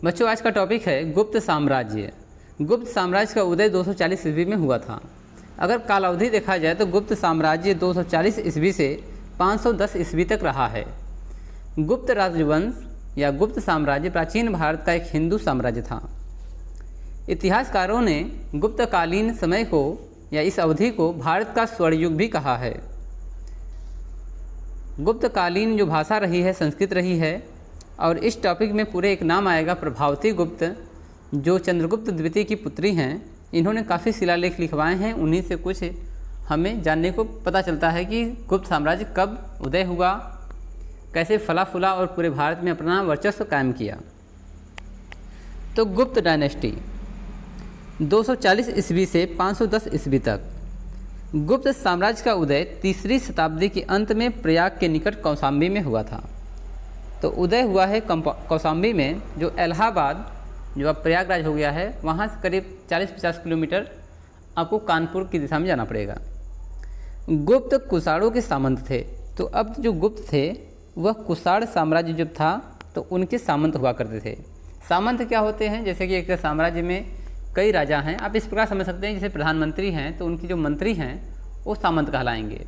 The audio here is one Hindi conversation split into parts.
बच्चों, आज का टॉपिक है गुप्त साम्राज्य। गुप्त साम्राज्य का उदय 240 ईस्वी में हुआ था। अगर कालावधि देखा जाए तो गुप्त साम्राज्य 240 ईस्वी से 510 ईस्वी तक रहा है। गुप्त राजवंश या गुप्त साम्राज्य प्राचीन भारत का एक हिंदू साम्राज्य था। इतिहासकारों ने गुप्तकालीन समय को या इस अवधि को भारत का स्वर्ण युग भी कहा है। गुप्तकालीन जो भाषा रही है संस्कृत रही है। और इस टॉपिक में पूरे एक नाम आएगा प्रभावती गुप्त, जो चंद्रगुप्त द्वितीय की पुत्री हैं। इन्होंने काफ़ी शिलालेख लिखवाए हैं। उन्हीं से कुछ हमें जानने को पता चलता है कि गुप्त साम्राज्य कब उदय हुआ, कैसे फला फूला और पूरे भारत में अपना वर्चस्व कायम किया। तो गुप्त डायनेस्टी 240 ईस्वी से 510 ईस्वी तक। गुप्त साम्राज्य का उदय तीसरी शताब्दी के अंत में प्रयाग के निकट कौशाम्बी में हुआ था। तो उदय हुआ है कौशाम्बी में, जो इलाहाबाद जो अब प्रयागराज हो गया है, वहाँ से करीब 40-50 किलोमीटर आपको कानपुर की दिशा में जाना पड़ेगा। गुप्त कुषाणों के सामंत थे। तो अब जो गुप्त थे वह कुषाण साम्राज्य जब था तो उनके सामंत हुआ करते थे। सामंत क्या होते हैं? जैसे कि एक साम्राज्य में कई राजा हैं, आप इस प्रकार समझ सकते हैं। जैसे प्रधानमंत्री हैं तो उनकी जो मंत्री हैं वो सामंत कहलाएंगे।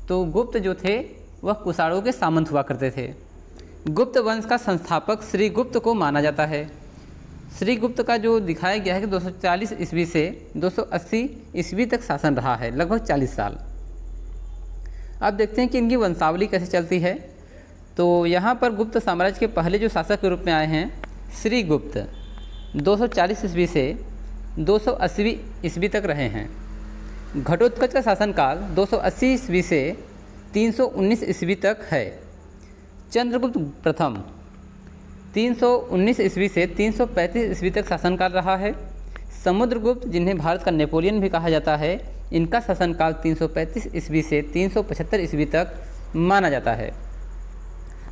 तो गुप्त जो थे वह कुषाणों के सामंत हुआ करते थे। गुप्त वंश का संस्थापक श्री गुप्त को माना जाता है। श्री गुप्त का जो दिखाया गया है कि 240 ईस्वी से 280 ईस्वी तक शासन रहा है, लगभग 40 साल। अब देखते हैं कि इनकी वंशावली कैसे चलती है। तो यहाँ पर गुप्त साम्राज्य के पहले जो शासक के रूप में आए हैं श्री गुप्त, 240 ईस्वी से 280 ईस्वी तक रहे हैं। घटोत्कच का शासनकाल 280 ईस्वी से 319 ईस्वी तक है। चंद्रगुप्त प्रथम 319 ईस्वी से 335 ईस्वी तक शासनकाल रहा है। समुद्रगुप्त, जिन्हें भारत का नेपोलियन भी कहा जाता है, इनका शासनकाल 335 ईस्वी से 375 ईस्वी तक माना जाता है।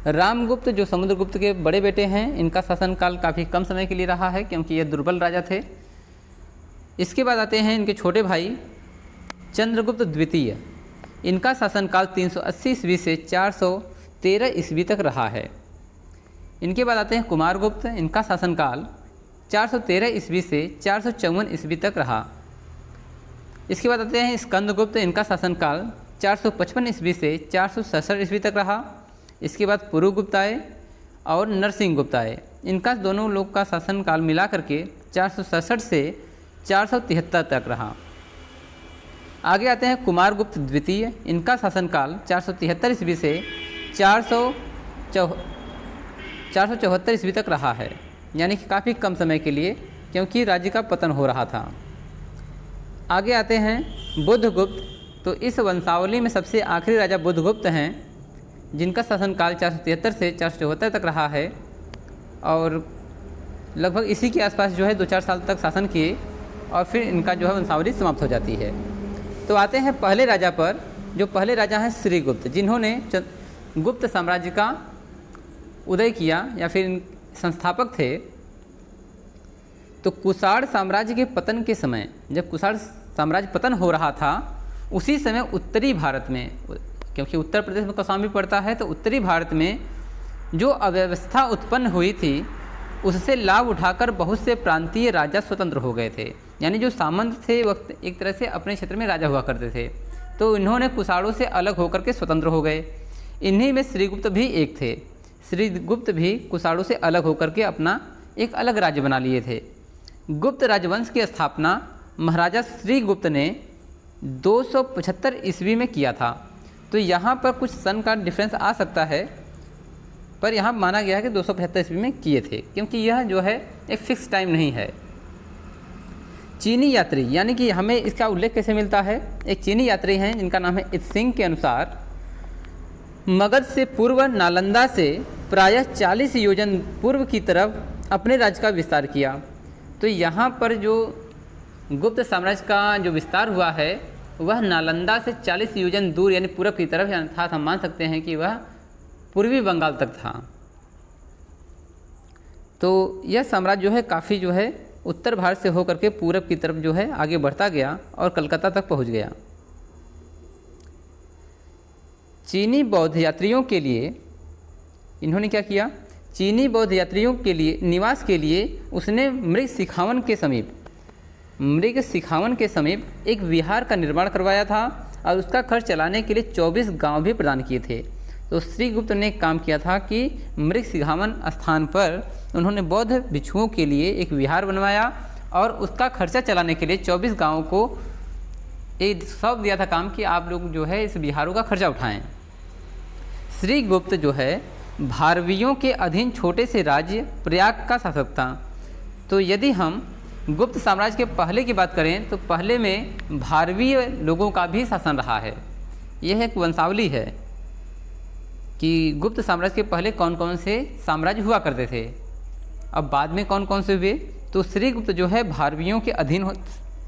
रामगुप्त जो समुद्रगुप्त के बड़े बेटे हैं, इनका शासनकाल काफ़ी कम समय के लिए रहा है क्योंकि ये दुर्बल राजा थे। इसके बाद आते हैं इनके छोटे भाई चंद्रगुप्त द्वितीय। इनका शासनकाल 380 ईस्वी से 413 ईस्वी तक रहा है। इनके बाद आते हैं कुमारगुप्त। इनका शासनकाल 413 ईस्वी से 454 ईस्वी तक रहा। इसके बाद आते हैं स्कंदगुप्त। इनका शासनकाल 455 ईस्वी से 467 ईस्वी तक रहा। इसके बाद पुरुगुप्त आए और नरसिंहगुप्त आए। इनका दोनों लोग का शासनकाल मिला करके 467 से 473 तक रहा। आगे आते हैं कुमारगुप्त द्वितीय। इनका शासनकाल 473 ईस्वी से 474 ईस्वी तक रहा है, यानी कि काफ़ी कम समय के लिए, क्योंकि राज्य का पतन हो रहा था। आगे आते हैं बुद्धगुप्त। तो इस वंशावली में सबसे आखिरी राजा बुद्धगुप्त हैं, जिनका शासनकाल 473 से 474 तक रहा है और लगभग इसी के आसपास जो है 2-4 साल तक शासन किए और फिर इनका जो है वंशावली समाप्त हो जाती है। तो आते हैं पहले राजा पर। जो पहले राजा हैं श्रीगुप्त, जिन्होंने गुप्त साम्राज्य का उदय किया या फिर संस्थापक थे। तो कुषाण साम्राज्य के पतन के समय, जब कुषाण साम्राज्य पतन हो रहा था, उसी समय उत्तरी भारत में, क्योंकि उत्तर प्रदेश में कौशाम्बी पड़ता है, तो उत्तरी भारत में जो अव्यवस्था उत्पन्न हुई थी उससे लाभ उठाकर बहुत से प्रांतीय राजा स्वतंत्र हो गए थे। यानी जो सामंत थे वक्त एक तरह से अपने क्षेत्र में राजा हुआ करते थे, तो इन्होंने कुषाणों से अलग होकर के स्वतंत्र हो गए। इन्हीं में श्रीगुप्त भी एक थे। श्रीगुप्त भी कुषाणों से अलग होकर के अपना एक अलग राज्य बना लिए थे। गुप्त राजवंश की स्थापना महाराजा श्रीगुप्त ने 275 ईस्वी में किया था। तो यहाँ पर कुछ सन का डिफरेंस आ सकता है, पर यहाँ माना गया है कि 275 ईस्वी में किए थे, क्योंकि यह जो है एक फिक्स टाइम नहीं है। चीनी यात्री, यानी कि हमें इसका उल्लेख कैसे मिलता है? एक चीनी यात्री हैं जिनका नाम है इत्सिंग के अनुसार मगध से पूर्व नालंदा से प्रायः 40 योजन पूर्व की तरफ अपने राज्य का विस्तार किया। तो यहाँ पर जो गुप्त साम्राज्य का जो विस्तार हुआ है वह नालंदा से 40 योजन दूर यानी पूरब की तरफ, अर्थात हम मान सकते हैं कि वह पूर्वी बंगाल तक था। तो यह साम्राज्य जो है काफ़ी जो है उत्तर भारत से होकर के पूरब की तरफ जो है आगे बढ़ता गया और कलकत्ता तक पहुंच गया। चीनी बौद्ध यात्रियों के लिए इन्होंने क्या किया? चीनी बौद्ध यात्रियों के लिए निवास के लिए उसने मृग सिखावन के समीप एक विहार का निर्माण करवाया था और उसका खर्च चलाने के लिए 24 गांव भी प्रदान किए थे। तो श्रीगुप्त ने एक काम किया था कि मृग सिखावन स्थान पर उन्होंने बौद्ध भिक्षुओं के लिए एक विहार बनवाया और उसका खर्चा चलाने के लिए 24 गाँव को एक सौंप दिया था काम कि आप लोग जो है इस विहारों का खर्चा उठाएं। श्रीगुप्त जो है भारवियों के अधीन छोटे से राज्य प्रयाग का शासक था। तो यदि हम गुप्त साम्राज्य के पहले की बात करें तो पहले में भारवीय लोगों का भी शासन रहा है। यह एक वंशावली है कि गुप्त साम्राज्य के पहले कौन कौन से साम्राज्य हुआ करते थे, अब बाद में कौन कौन से हुए। तो श्रीगुप्त जो है भारवियों के अधीन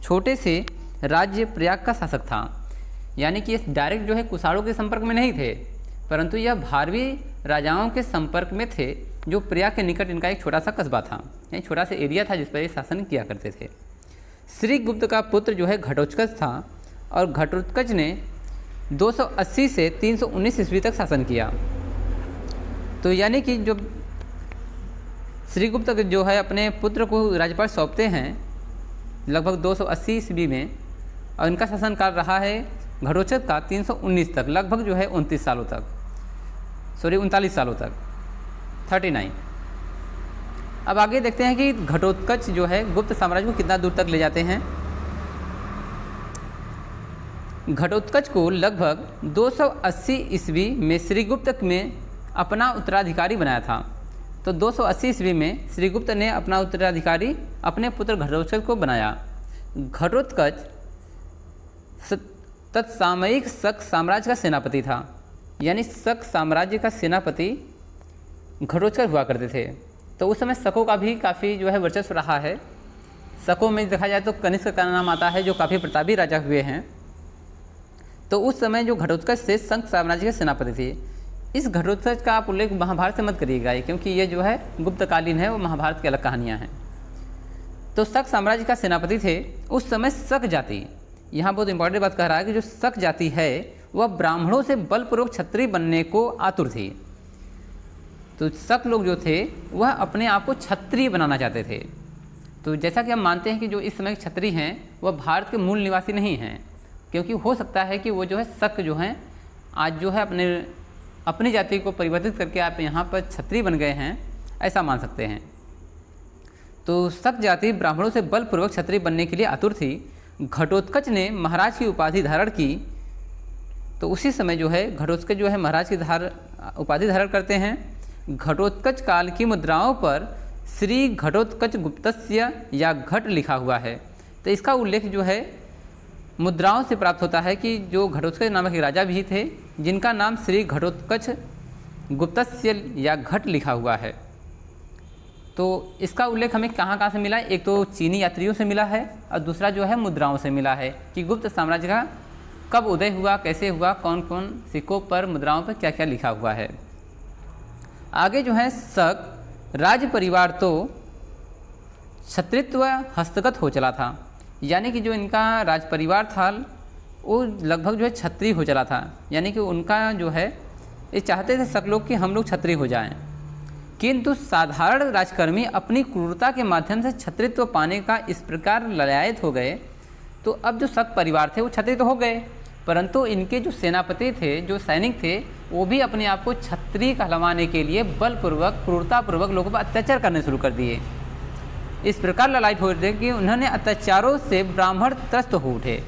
छोटे से राज्य प्रयाग का शासक था, यानी कि इस डायरेक्ट जो है कुषाणों के संपर्क में नहीं थे, परंतु यह भारवी राजाओं के संपर्क में थे, जो प्रयाग के निकट इनका एक छोटा सा कस्बा था, यानी छोटा सा एरिया था जिस पर ये शासन किया करते थे। श्रीगुप्त का पुत्र जो है घटोत्कच था और घटोत्कच ने 280 से 319 ईस्वी तक शासन किया। तो यानी कि जो श्रीगुप्त जो है अपने पुत्र को राज्यपाट सौंपते हैं लगभग 280 ईस्वी में, और इनका शासनकाल रहा है घटोत्कच का 319 तक, लगभग जो है 39 सालों तक 39। अब आगे देखते हैं कि घटोत्कच जो है गुप्त साम्राज्य को कितना दूर तक ले जाते हैं। घटोत्कच को लगभग 280 ईस्वी में श्रीगुप्त में अपना उत्तराधिकारी बनाया था। तो 280 ईस्वी में श्रीगुप्त ने अपना उत्तराधिकारी अपने पुत्र घटोत्कच को बनाया। घटोत्कच तत्सामयिक शक साम्राज्य का सेनापति था, यानी शक साम्राज्य का सेनापति घटोत्कच हुआ करते थे। तो उस समय शकों का भी काफ़ी जो है वर्चस्व रहा है। शकों में देखा जाए तो कनिष्क का नाम आता है, जो काफ़ी प्रतापी राजा हुए हैं। तो उस समय जो घटोत्कच से शक साम्राज्य के सेनापति थे। इस घटोत्कच का आप उल्लेख महाभारत से मत करिएगा, क्योंकि ये जो है गुप्तकालीन है, वो महाभारत की अलग कहानियाँ हैं। तो शक साम्राज्य का सेनापति थे उस समय। शक जाति, यहाँ बहुत इंपॉर्टेंट बात कह रहा है कि जो शक जाति है वह ब्राह्मणों से बलपूर्वक क्षत्रिय बनने को आतुर थी। तो शक लोग जो थे वह अपने आप को क्षत्रिय बनाना चाहते थे। तो जैसा कि हम मानते हैं कि जो इस समय क्षत्रिय हैं वह भारत के मूल निवासी नहीं हैं, क्योंकि हो सकता है कि वो जो है शक जो हैं आज जो है अपनी जाति को परिवर्तित करके आप यहाँ पर क्षत्रिय बन गए हैं, ऐसा मान सकते हैं। तो शक जाति ब्राह्मणों से बलपूर्वक क्षत्रिय बनने के लिए आतुर थी। घटोत्कच ने महाराज की उपाधि धारण की। तो उसी समय जो है घटोत्कच जो है महाराज की उपाधि धारण करते हैं। घटोत्कच काल की मुद्राओं पर श्री घटोत्कच गुप्तस्य या घट लिखा हुआ है। तो इसका उल्लेख जो है मुद्राओं से प्राप्त होता है कि जो घटोत्कच नामक एक राजा भी थे, जिनका नाम श्री घटोत्कच गुप्तस्य या घट लिखा हुआ है। तो इसका उल्लेख हमें कहाँ कहाँ से मिला? एक तो चीनी यात्रियों से मिला है और दूसरा जो है मुद्राओं से मिला है कि गुप्त साम्राज्य का कब उदय हुआ, कैसे हुआ, कौन कौन सिक्कों पर, मुद्राओं पर क्या क्या लिखा हुआ है। आगे जो है शक राज परिवार तो क्षत्रित्व हस्तगत हो चला था, यानी कि जो इनका राज परिवार था वो लगभग जो है क्षत्रिय हो चला था। यानी कि उनका जो है ये चाहते थे शक लोग कि हम लोग क्षत्रिय हो जाएं, किंतु साधारण राजकर्मी अपनी क्रूरता के माध्यम से क्षत्रित्व पाने का इस प्रकार ललायत हो गए। तो अब जो शक परिवार थे वो क्षत्रिय तो हो गए, परंतु इनके जो सेनापति थे, जो सैनिक थे, वो भी अपने आप को क्षत्रिय कहलवाने के लिए बलपूर्वक क्रूरतापूर्वक लोगों पर अत्याचार करने शुरू कर दिए। इस प्रकार ललायत हो रहे कि उन्होंने अत्याचारों से ब्राह्मण त्रस्त हो उठे।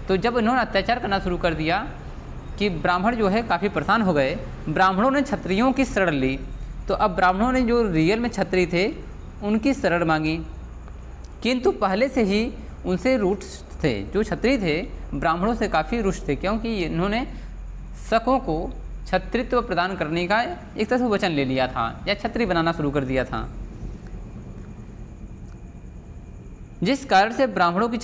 तो जब उन्होंने अत्याचार करना शुरू कर दिया कि ब्राह्मण जो है काफ़ी परेशान हो गए, ब्राह्मणों ने क्षत्रियों की शरण ली। तो अब ब्राह्मणों ने जो रियल में क्षत्रिय थे उनकी शरण मांगी, किंतु पहले से ही उनसे रूठ थे। जो क्षत्रिय थे ब्राह्मणों से काफ़ी रुष्ट थे, क्योंकि इन्होंने शकों को क्षत्रित्व प्रदान करने का एक तरह से वचन ले लिया था या क्षत्रिय बनाना शुरू कर दिया था, जिस कारण से ब्राह्मणों की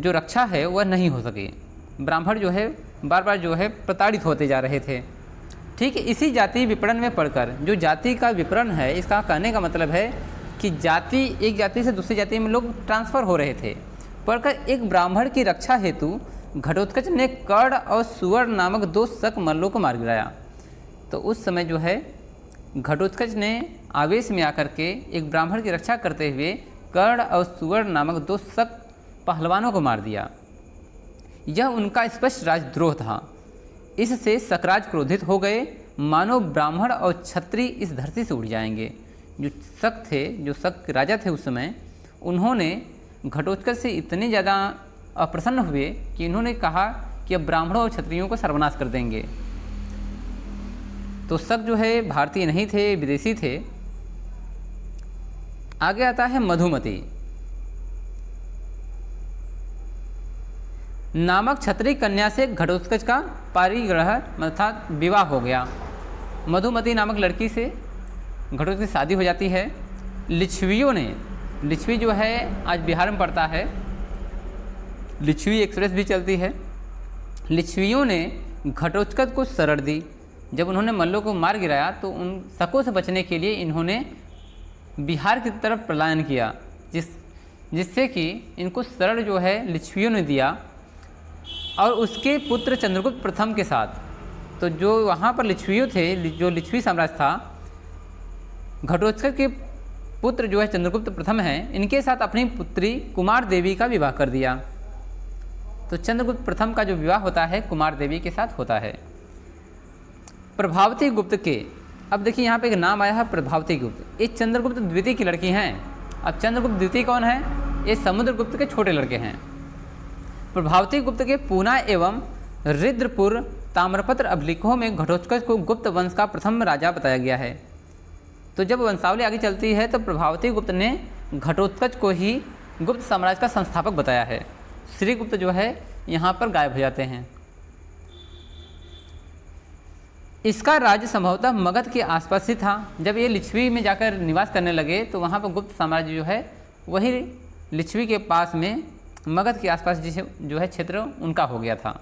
जो रक्षा है वह नहीं हो सकी। ब्राह्मण जो है बार बार जो है प्रताड़ित होते जा रहे थे। ठीक है, इसी जाति विपणन में पढ़कर, जो जाति का विपणन है, इसका कहने का मतलब है कि जाति, एक जाति से दूसरी जाति में लोग ट्रांसफ़र हो रहे थे। पढ़कर एक ब्राह्मण की रक्षा हेतु घटोत्कच ने कर्ण और सुवर्ण नामक 2 शक मल्लों को मार गिराया। तो उस समय जो है घटोत्कच ने आवेश में आकर के एक ब्राह्मण की रक्षा करते हुए कर्ण और सुवर्ण नामक 2 शक पहलवानों को मार दिया। यह उनका स्पष्ट राजद्रोह था। इससे शकराज क्रोधित हो गए, मानो ब्राह्मण और क्षत्रिय इस धरती से उड़ जाएंगे। जो शक राजा थे उस समय, उन्होंने घटोत्कच से इतने ज़्यादा अप्रसन्न हुए कि इन्होंने कहा कि अब ब्राह्मणों और क्षत्रियों को सर्वनाश कर देंगे। तो शक जो है भारतीय नहीं थे, विदेशी थे। आगे आता है मधुमती नामक क्षत्रिय कन्या से घटोत्कच का पारिग्रह अर्थात विवाह हो गया। मधुमती नामक लड़की से घटोत्कच की शादी हो जाती है। लिच्छवियों ने, लिच्छवी जो है आज बिहार में पड़ता है, लिच्छवी एक्सप्रेस भी चलती है। लिच्छवियों ने घटोत्कच को शरण दी। जब उन्होंने मल्लों को मार गिराया तो उन शकों से बचने के लिए इन्होंने बिहार की तरफ पलायन किया, जिससे कि इनको शरण जो है लिच्छवियों ने दिया। और उसके पुत्र चंद्रगुप्त प्रथम के साथ, तो जो वहाँ पर लिच्छवियों थे, जो लिच्छवी साम्राज्य था, घटोत्कच के पुत्र जो है चंद्रगुप्त प्रथम हैं, इनके साथ अपनी पुत्री कुमार देवी का विवाह कर दिया। तो चंद्रगुप्त प्रथम का जो विवाह होता है कुमार देवी के साथ होता है। प्रभावती गुप्त के, अब देखिए यहाँ पे एक नाम आया है प्रभावती गुप्त। ये चंद्रगुप्त द्वितीय की लड़की हैं। अब चंद्रगुप्त द्वितीय कौन है? ये समुद्रगुप्त के छोटे लड़के हैं। प्रभावती गुप्त के पूना एवं रुद्रपुर ताम्रपत्र अभिलेखों में घटोत्कच को गुप्त वंश का प्रथम राजा बताया गया है। तो जब वंशावली आगे चलती है तो प्रभावती गुप्त ने घटोत्कच को ही गुप्त साम्राज्य का संस्थापक बताया है। श्रीगुप्त जो है यहाँ पर गायब हो जाते हैं। इसका राज्य संभवतः मगध के आसपास ही था। जब ये लिच्छवी में जाकर निवास करने लगे तो वहाँ पर गुप्त साम्राज्य जो है वही लिच्छवी के पास में मगध के आसपास जो है क्षेत्र उनका हो गया था।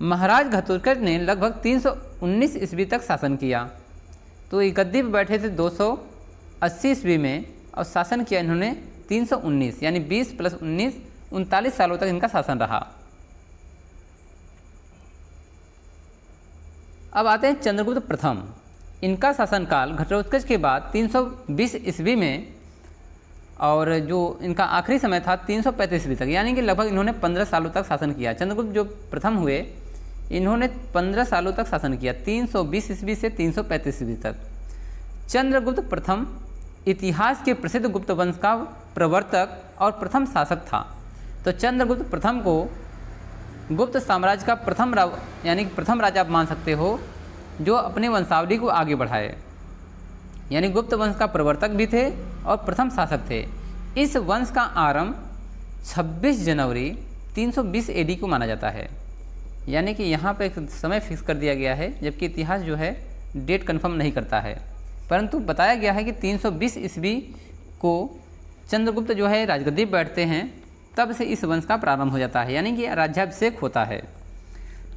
महाराज घटोत्कच ने लगभग 319 ईस्वी तक शासन किया। तो ये गद्दी पर बैठे थे 280 ईस्वी में और शासन किया इन्होंने 319, यानी 20 + 19 39 सालों तक इनका शासन रहा। अब आते हैं चंद्रगुप्त प्रथम। इनका शासनकाल घटोत्कच के बाद 320 ईस्वी में, और जो इनका आखिरी समय था 335 ईस्वी तक, यानी कि लगभग इन्होंने 15 सालों तक शासन किया। चंद्रगुप्त जो प्रथम हुए इन्होंने 15 सालों तक शासन किया, 320 ईस्वी से 335 ईस्वी तक। चंद्रगुप्त प्रथम इतिहास के प्रसिद्ध गुप्त वंश का प्रवर्तक और प्रथम शासक था। तो चंद्रगुप्त प्रथम को गुप्त साम्राज्य का प्रथम राजा आप मान सकते हो, जो अपने वंशावली को आगे बढ़ाए, यानी गुप्त वंश का प्रवर्तक भी थे और प्रथम शासक थे। इस वंश का आरंभ 26 जनवरी 320 AD को माना जाता है, यानी कि यहाँ पर एक समय फिक्स कर दिया गया है, जबकि इतिहास जो है डेट कंफर्म नहीं करता है, परंतु बताया गया है कि 320 ईस्वी को चंद्रगुप्त जो है राजगद्दी पर बैठते हैं, तब से इस वंश का प्रारंभ हो जाता है, यानी कि राज्याभिषेक होता है।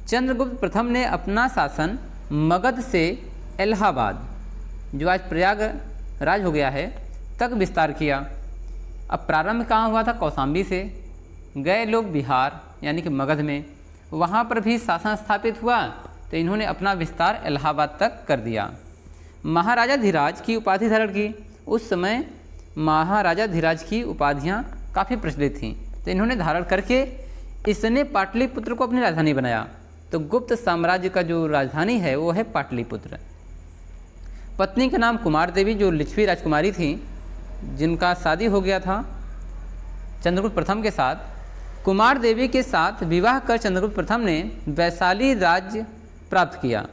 चंद्रगुप्त प्रथम ने अपना शासन मगध से इलाहाबाद, जो आज प्रयागराज हो गया है, तक विस्तार किया। अब प्रारंभ कहाँ हुआ था? कौशाम्बी से। गए लोग बिहार यानी कि मगध में, वहाँ पर भी शासन स्थापित हुआ, तो इन्होंने अपना विस्तार इलाहाबाद तक कर दिया। महाराजा धीराज की उपाधि धारण की। उस समय महाराजा धीराज की उपाधियाँ काफ़ी प्रचलित थीं, तो इन्होंने धारण करके इसने पाटलिपुत्र को अपनी राजधानी बनाया। तो गुप्त साम्राज्य का जो राजधानी है वो है पाटलिपुत्र। पत्नी का नाम कुमार देवी, जो लिच्छवी राजकुमारी थी, जिनका शादी हो गया था चंद्रगुप्त प्रथम के साथ। कुमार देवी के साथ विवाह कर चंद्रगुप्त प्रथम ने वैशाली राज्य प्राप्त किया,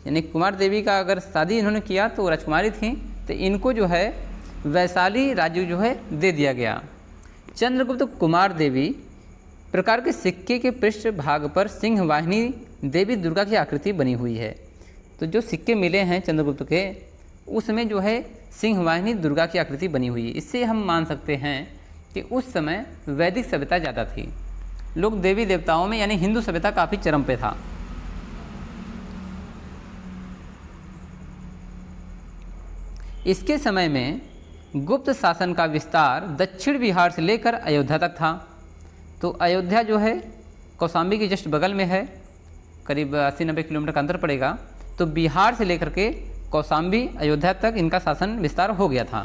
यानी कुमार देवी का अगर शादी इन्होंने किया तो राजकुमारी थी, तो इनको जो है वैशाली राज्य जो है दे दिया गया। चंद्रगुप्त कुमार देवी प्रकार के सिक्के के पृष्ठ भाग पर सिंह वाहिनी देवी दुर्गा की आकृति बनी हुई है। तो जो सिक्के मिले हैं चंद्रगुप्त के, उसमें जो है सिंह वाहिनी दुर्गा की आकृति बनी हुई है। इससे हम मान सकते हैं कि उस समय वैदिक सभ्यता ज़्यादा थी, लोग देवी देवताओं में, यानी हिंदू सभ्यता काफ़ी चरम पे था। इसके समय में गुप्त शासन का विस्तार दक्षिण बिहार से लेकर अयोध्या तक था। तो अयोध्या जो है कौशाम्बी के जस्ट बगल में है, करीब 80-90 किलोमीटर का अंतर पड़ेगा। तो बिहार से लेकर के कौशाम्बी, अयोध्या तक इनका शासन विस्तार हो गया था।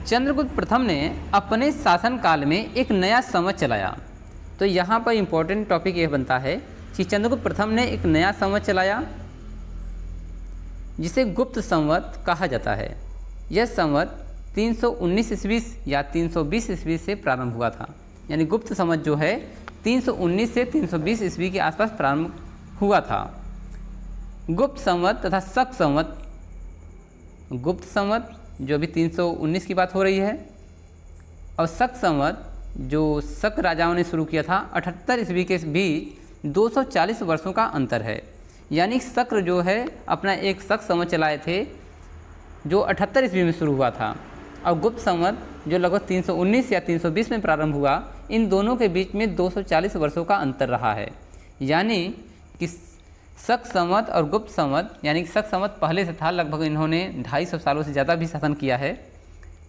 चंद्रगुप्त प्रथम ने अपने शासनकाल में एक नया संवत चलाया। तो यहाँ पर इम्पोर्टेंट टॉपिक यह बनता है कि चंद्रगुप्त प्रथम ने एक नया संवत चलाया जिसे गुप्त संवत कहा जाता है। यह संवत 319 ईस्वी या 320 ईस्वी से प्रारंभ हुआ था। यानी गुप्त संवत जो है 319 से 320 ईस्वी के आसपास प्रारंभ हुआ था। गुप्त संवत तथा शक संवत, गुप्त संवत जो अभी 319 की बात हो रही है, और शक संवत जो शक राजाओं ने शुरू किया था 78 ईस्वी के बीच 240 वर्षों का अंतर है। यानी शक जो है अपना एक शक संवत चलाए थे जो 78 ईस्वी में शुरू हुआ था, और गुप्त संवत जो लगभग 319 या 320 में प्रारंभ हुआ। इन दोनों के बीच में 240 वर्षों का अंतर रहा है। यानी कि शक संवत और गुप्त संवत, यानी कि शक संवत पहले से था, लगभग इन्होंने 250 सालों से ज़्यादा भी शासन किया है,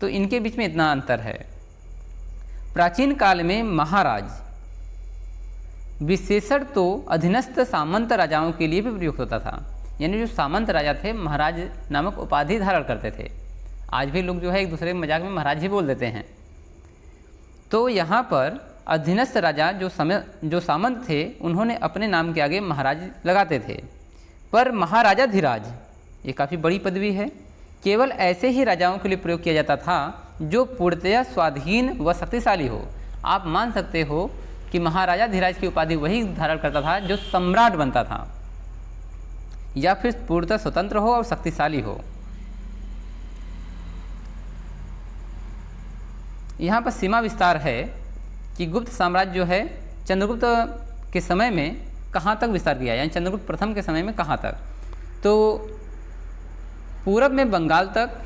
तो इनके बीच में इतना अंतर है। प्राचीन काल में महाराज विशेषण तो अधीनस्थ सामंत राजाओं के लिए भी प्रयुक्त होता था। यानी जो सामंत राजा थे महाराज नामक उपाधि धारण करते थे। आज भी लोग जो है एक दूसरे के मजाक में महाराज ही बोल देते हैं। तो यहाँ पर अधीनस्थ राजा जो सामंत थे उन्होंने अपने नाम के आगे महाराज लगाते थे। पर महाराजाधिराज ये काफ़ी बड़ी पदवी है, केवल ऐसे ही राजाओं के लिए प्रयोग किया जाता था जो पूर्णतया स्वाधीन व शक्तिशाली हो। आप मान सकते हो कि महाराजाधिराज की उपाधि वही धारण करता था जो सम्राट बनता था या फिर पूर्णतः स्वतंत्र हो और शक्तिशाली हो। यहाँ पर सीमा विस्तार है कि गुप्त साम्राज्य जो है चंद्रगुप्त के समय में कहाँ तक विस्तार किया, यानी चंद्रगुप्त प्रथम के समय में कहाँ तक। तो पूरब में बंगाल तक,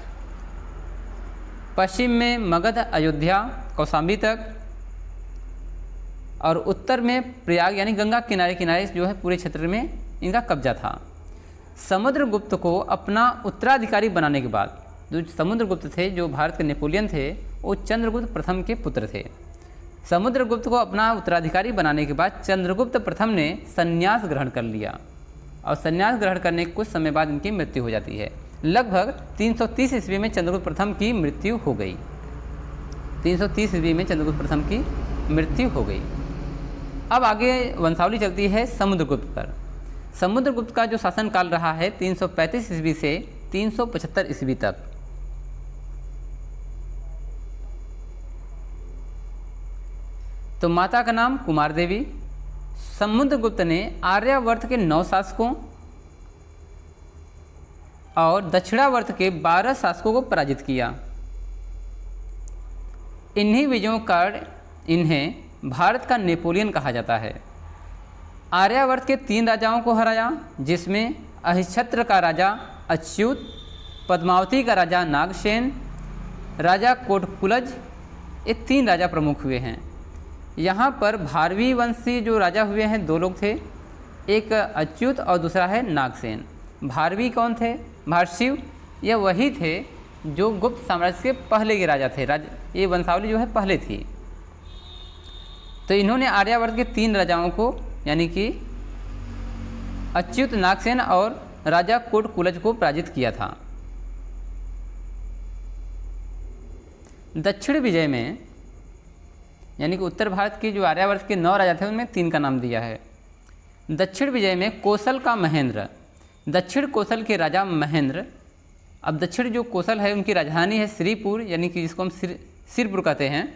पश्चिम में मगध, अयोध्या, कौशाम्बी तक, और उत्तर में प्रयाग यानी गंगा किनारे किनारे जो है पूरे क्षेत्र में इनका कब्जा था। समुद्रगुप्त को अपना उत्तराधिकारी बनाने के बाद, जो समुद्रगुप्त थे जो भारत के नेपोलियन थे, वो चंद्रगुप्त प्रथम के पुत्र थे। समुद्रगुप्त को अपना उत्तराधिकारी बनाने के बाद चंद्रगुप्त प्रथम ने संन्यास ग्रहण कर लिया, और संन्यास ग्रहण करने के कुछ समय बाद इनकी मृत्यु हो जाती है। लगभग 330 ईस्वी में चंद्रगुप्त प्रथम की मृत्यु हो गई। 330 ईस्वी में चंद्रगुप्त प्रथम की मृत्यु हो गई। अब आगे वंशावली चलती है समुद्रगुप्त पर। समुद्रगुप्त का जो शासनकाल रहा है 335 ईस्वी से 375 ईस्वी तक। तो माता का नाम कुमार देवी। समुद्रगुप्त ने आर्यावर्त के 9 शासकों और दक्षिणावर्त के 12 शासकों को पराजित किया। इन्हीं विजयों का इन्हें भारत का नेपोलियन कहा जाता है। आर्यावर्त के 3 राजाओं को हराया, जिसमें अहिच्छत्र का राजा अच्युत, पद्मावती का राजा नागसेन, राजा कोटकुलज, ये 3 राजा प्रमुख हुए हैं। यहाँ पर भारवी वंशी जो राजा हुए हैं 2 लोग थे, एक अच्युत और दूसरा है नागसेन। भारवी कौन थे? भारशिव, यह वही थे जो गुप्त साम्राज्य के पहले के राजा थे। ये वंशावली जो है पहले थी। तो इन्होंने आर्यावर्त के 3 राजाओं को, यानी कि अच्युत, नागसेन और राजा कोटकुलज को पराजित किया था। दक्षिण विजय में, यानी कि उत्तर भारत के जो आर्यावर्त के 9 राजा थे उनमें 3 का नाम दिया है। दक्षिण विजय में कोसल का महेंद्र, दक्षिण कोसल के राजा महेंद्र। अब दक्षिण जो कोसल है उनकी राजधानी है श्रीपुर, यानी कि जिसको हम सिरपुर कहते हैं।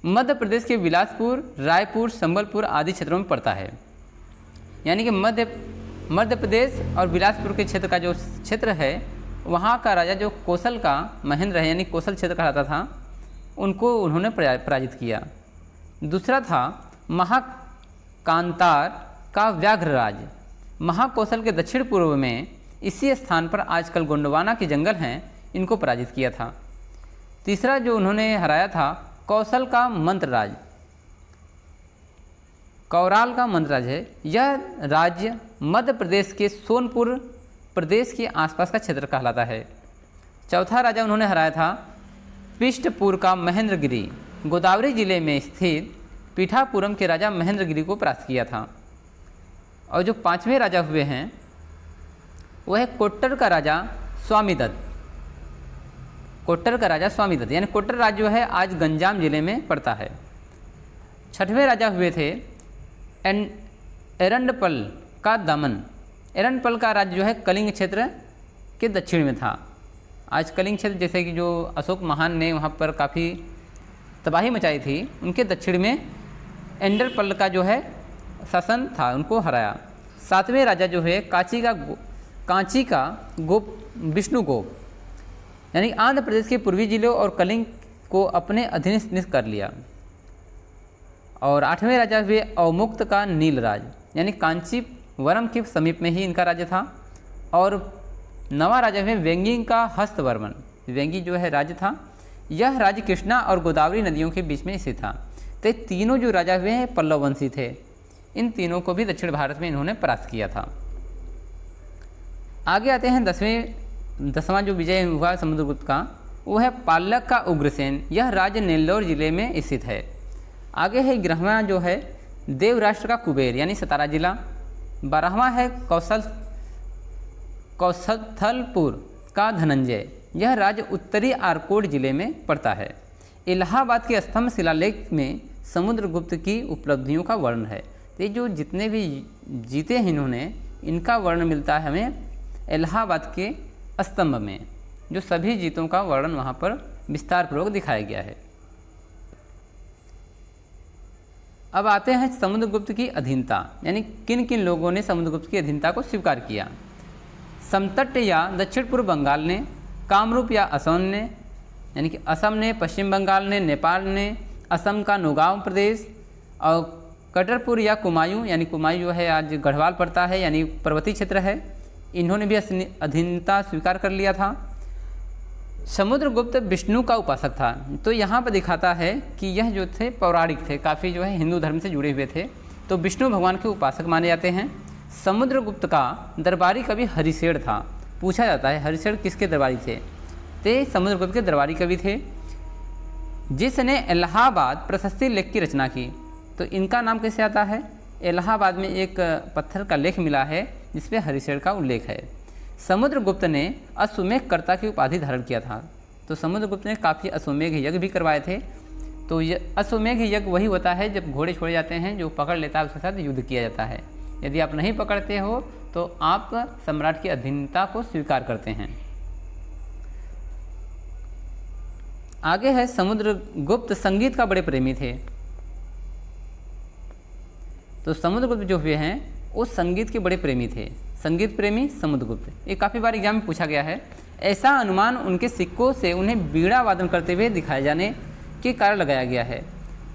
मध्य प्रदेश के बिलासपुर, रायपुर, संबलपुर आदि क्षेत्रों में पड़ता है। यानी कि मध्य प्रदेश और बिलासपुर के क्षेत्र का जो क्षेत्र है वहाँ का राजा जो कोसल का महेंद्र है, यानी कोसल क्षेत्र कहलाता था, उनको उन्होंने पराजित किया। दूसरा था महाकांतार का व्याघ्रराज। महाकौशल के दक्षिण पूर्व में इसी स्थान पर आजकल गोंडवाना के जंगल हैं, इनको पराजित किया था। तीसरा जो उन्होंने हराया था कौशल का मंत्रराज, कौराल का मंत्रराज है। यह राज्य मध्य प्रदेश के सोनपुर प्रदेश के आसपास का क्षेत्र कहलाता है। चौथा राजा उन्होंने हराया था पृष्ठपुर का महेंद्रगिरी, गोदावरी जिले में स्थित पीठापुरम के राजा महेंद्रगिरी को परास्त किया था। और जो 5वें राजा हुए हैं वह है कोट्टर का राजा स्वामीदत्त। कोट्टर का राजा स्वामीदत्त, यानी कोट्टर राज्य जो है आज गंजाम जिले में पड़ता है। 6वें राजा हुए थे एरंडपल का दमन। एरंडपल का राज्य जो है कलिंग क्षेत्र के दक्षिण में था। आज कलिंग क्षेत्र, जैसे कि जो अशोक महान ने वहाँ पर काफ़ी तबाही मचाई थी, उनके दक्षिण में एंडरपल का जो है शासन था, उनको हराया। 7वें राजा जो है कांची का विष्णुगोप, यानी आंध्र प्रदेश के पूर्वी जिलों और कलिंग को अपने अधीन कर लिया। और 8वें राजा हुए अवमुक्त का नीलराज, यानी कांचीवरम के समीप में ही इनका राज्य था। और 9वां राजा हुए वेंगी का हस्तवर्मन। वेंगी जो है राज्य था, यह राज्य कृष्णा और गोदावरी नदियों के बीच में स्थित था। तो तीनों जो राजा हुए हैं पल्लव वंशी थे। इन तीनों को भी दक्षिण भारत में इन्होंने परास्त किया था। आगे आते हैं 10वां जो विजय हुआ समुद्रगुप्त का, वो है पालक का उग्रसेन। यह राज्य नेल्लोर जिले में स्थित है। आगे है 11वां जो है देवराष्ट्र का कुबेर, यानी सतारा जिला। 12वां है कौशथलपुर का धनंजय। यह राज्य उत्तरी आरकोट जिले में पड़ता है। इलाहाबाद के स्तंभ शिलालेख में समुद्रगुप्त की उपलब्धियों का वर्णन है। तो ये जो जितने भी जीते हैं इन्होंने, इनका वर्णन मिलता है हमें इलाहाबाद के स्तंभ में, जो सभी जीतों का वर्णन वहाँ पर विस्तार पूर्वक दिखाया गया है। अब आते हैं समुद्रगुप्त की अधीनता, यानी किन किन लोगों ने समुद्रगुप्त की अधीनता को स्वीकार किया। समतट या दक्षिण पूर्व बंगाल ने, कामरूप या असम ने, यानी कि असम ने, पश्चिम बंगाल ने, नेपाल ने, असम का नौगांव प्रदेश, और कटरपुर या कुमायूं, यानी कुमायूं जो है आज गढ़वाल पड़ता है, यानी पर्वतीय क्षेत्र है, इन्होंने भी अधीनता स्वीकार कर लिया था। समुद्रगुप्त विष्णु का उपासक था। तो यहाँ पर दिखाता है कि यह जो थे पौराणिक थे, काफ़ी जो है हिंदू धर्म से जुड़े हुए थे, तो विष्णु भगवान के उपासक माने जाते हैं। समुद्रगुप्त का दरबारी कवि हरिशेर था। पूछा जाता है हरिशेर किसके दरबारी थे, तो समुद्रगुप्त के दरबारी कवि थे, जिसने इलाहाबाद प्रशस्ति लेख की रचना की। तो इनका नाम कैसे आता है, इलाहाबाद में एक पत्थर का लेख मिला है जिसमें हरिशेर का उल्लेख है। समुद्रगुप्त ने अश्वमेघकर्ता की उपाधि धारण किया था। तो समुद्रगुप्त ने काफ़ी अश्वमेघ यज्ञ भी करवाए थे। तो ये अश्वमेघ यज्ञ वही होता है जब घोड़े छोड़े जाते हैं, जो पकड़ लेता है उसके साथ युद्ध किया जाता है। यदि आप नहीं पकड़ते हो तो आप सम्राट की अधीनता को स्वीकार करते हैं। आगे है समुद्रगुप्त संगीत का बड़े प्रेमी थे। तो समुद्रगुप्त जो हुए हैं वो संगीत के बड़े प्रेमी थे। संगीत प्रेमी समुद्रगुप्त, ये काफ़ी बार एग्जाम में पूछा गया है। ऐसा अनुमान उनके सिक्कों से उन्हें वीणा वादन करते हुए दिखाए जाने के कारण लगाया गया है।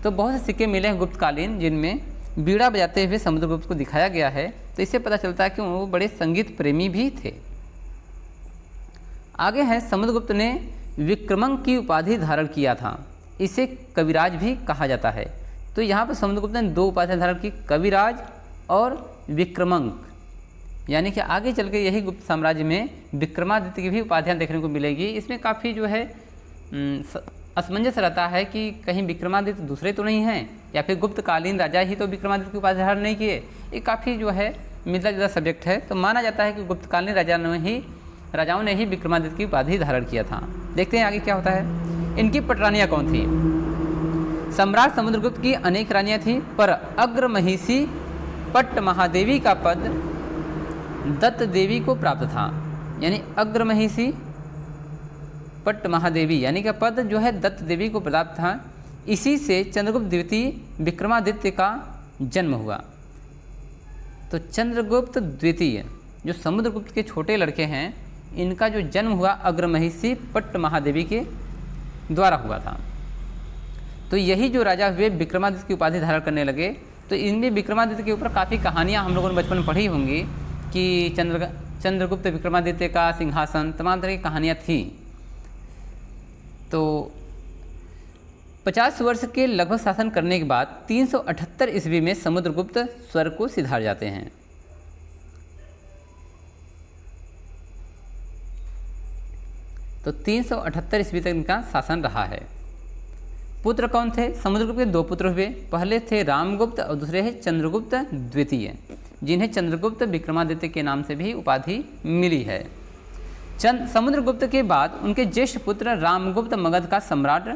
तो बहुत से सिक्के मिले हैं गुप्तकालीन जिनमें वीणा बजाते हुए समुद्रगुप्त को दिखाया गया है। तो इससे पता चलता है कि वो बड़े संगीत प्रेमी भी थे। आगे है समुद्रगुप्त ने विक्रमंक की उपाधि धारण किया था। इसे कविराज भी कहा जाता है। तो यहाँ पर समुद्रगुप्त ने 2 उपाधियां धारण की, कविराज और विक्रमंक, यानी कि आगे चल के यही गुप्त साम्राज्य में विक्रमादित्य की भी उपाधियां देखने को मिलेगी। इसमें काफ़ी जो है असमंजस रहता है कि कहीं विक्रमादित्य दूसरे तो नहीं हैं, या फिर गुप्तकालीन राजा ही तो विक्रमादित्य की उपाधि धारण नहीं किए। ये काफ़ी जो है मिलता जुलता सब्जेक्ट है। तो माना जाता है कि गुप्तकालीन राजाओं ने ही विक्रमादित्य की उपाधि धारण किया था। देखते हैं आगे क्या होता है। इनकी पटरानियाँ कौन थी। सम्राट समुद्रगुप्त की अनेक रानियाँ थीं, पर अग्रमहिषी पट्ट महादेवी का पद दत्त देवी को प्राप्त था। यानी अग्रमहिषी पट्ट महादेवी यानी कि पद जो है दत्त देवी को प्राप्त था। इसी से चंद्रगुप्त द्वितीय विक्रमादित्य का जन्म हुआ। तो चंद्रगुप्त द्वितीय जो समुद्रगुप्त के छोटे लड़के हैं, इनका जो जन्म हुआ अग्रमहिषी पट्ट महादेवी के द्वारा हुआ था। तो यही जो राजा हुए विक्रमादित्य की उपाधि धारण करने लगे। तो इनमें विक्रमादित्य के ऊपर काफ़ी कहानियाँ हम लोगों ने बचपन में पढ़ी होंगी कि चंद्रगुप्त विक्रमादित्य का सिंहासन, तमाम तरह की कहानियाँ थी। तो 50 वर्ष के लगभग शासन करने के बाद 378 ईस्वी में समुद्रगुप्त स्वर्ग को सिधार जाते हैं। तो 378 ईस्वी तक इनका शासन रहा है। पुत्र कौन थे? समुद्रगुप्त के 2 पुत्र हुए। पहले थे रामगुप्त और दूसरे हैं चंद्रगुप्त द्वितीय, जिन्हें चंद्रगुप्त विक्रमादित्य के नाम से भी उपाधि मिली है। समुद्रगुप्त के बाद उनके ज्येष्ठ पुत्र रामगुप्त मगध का सम्राट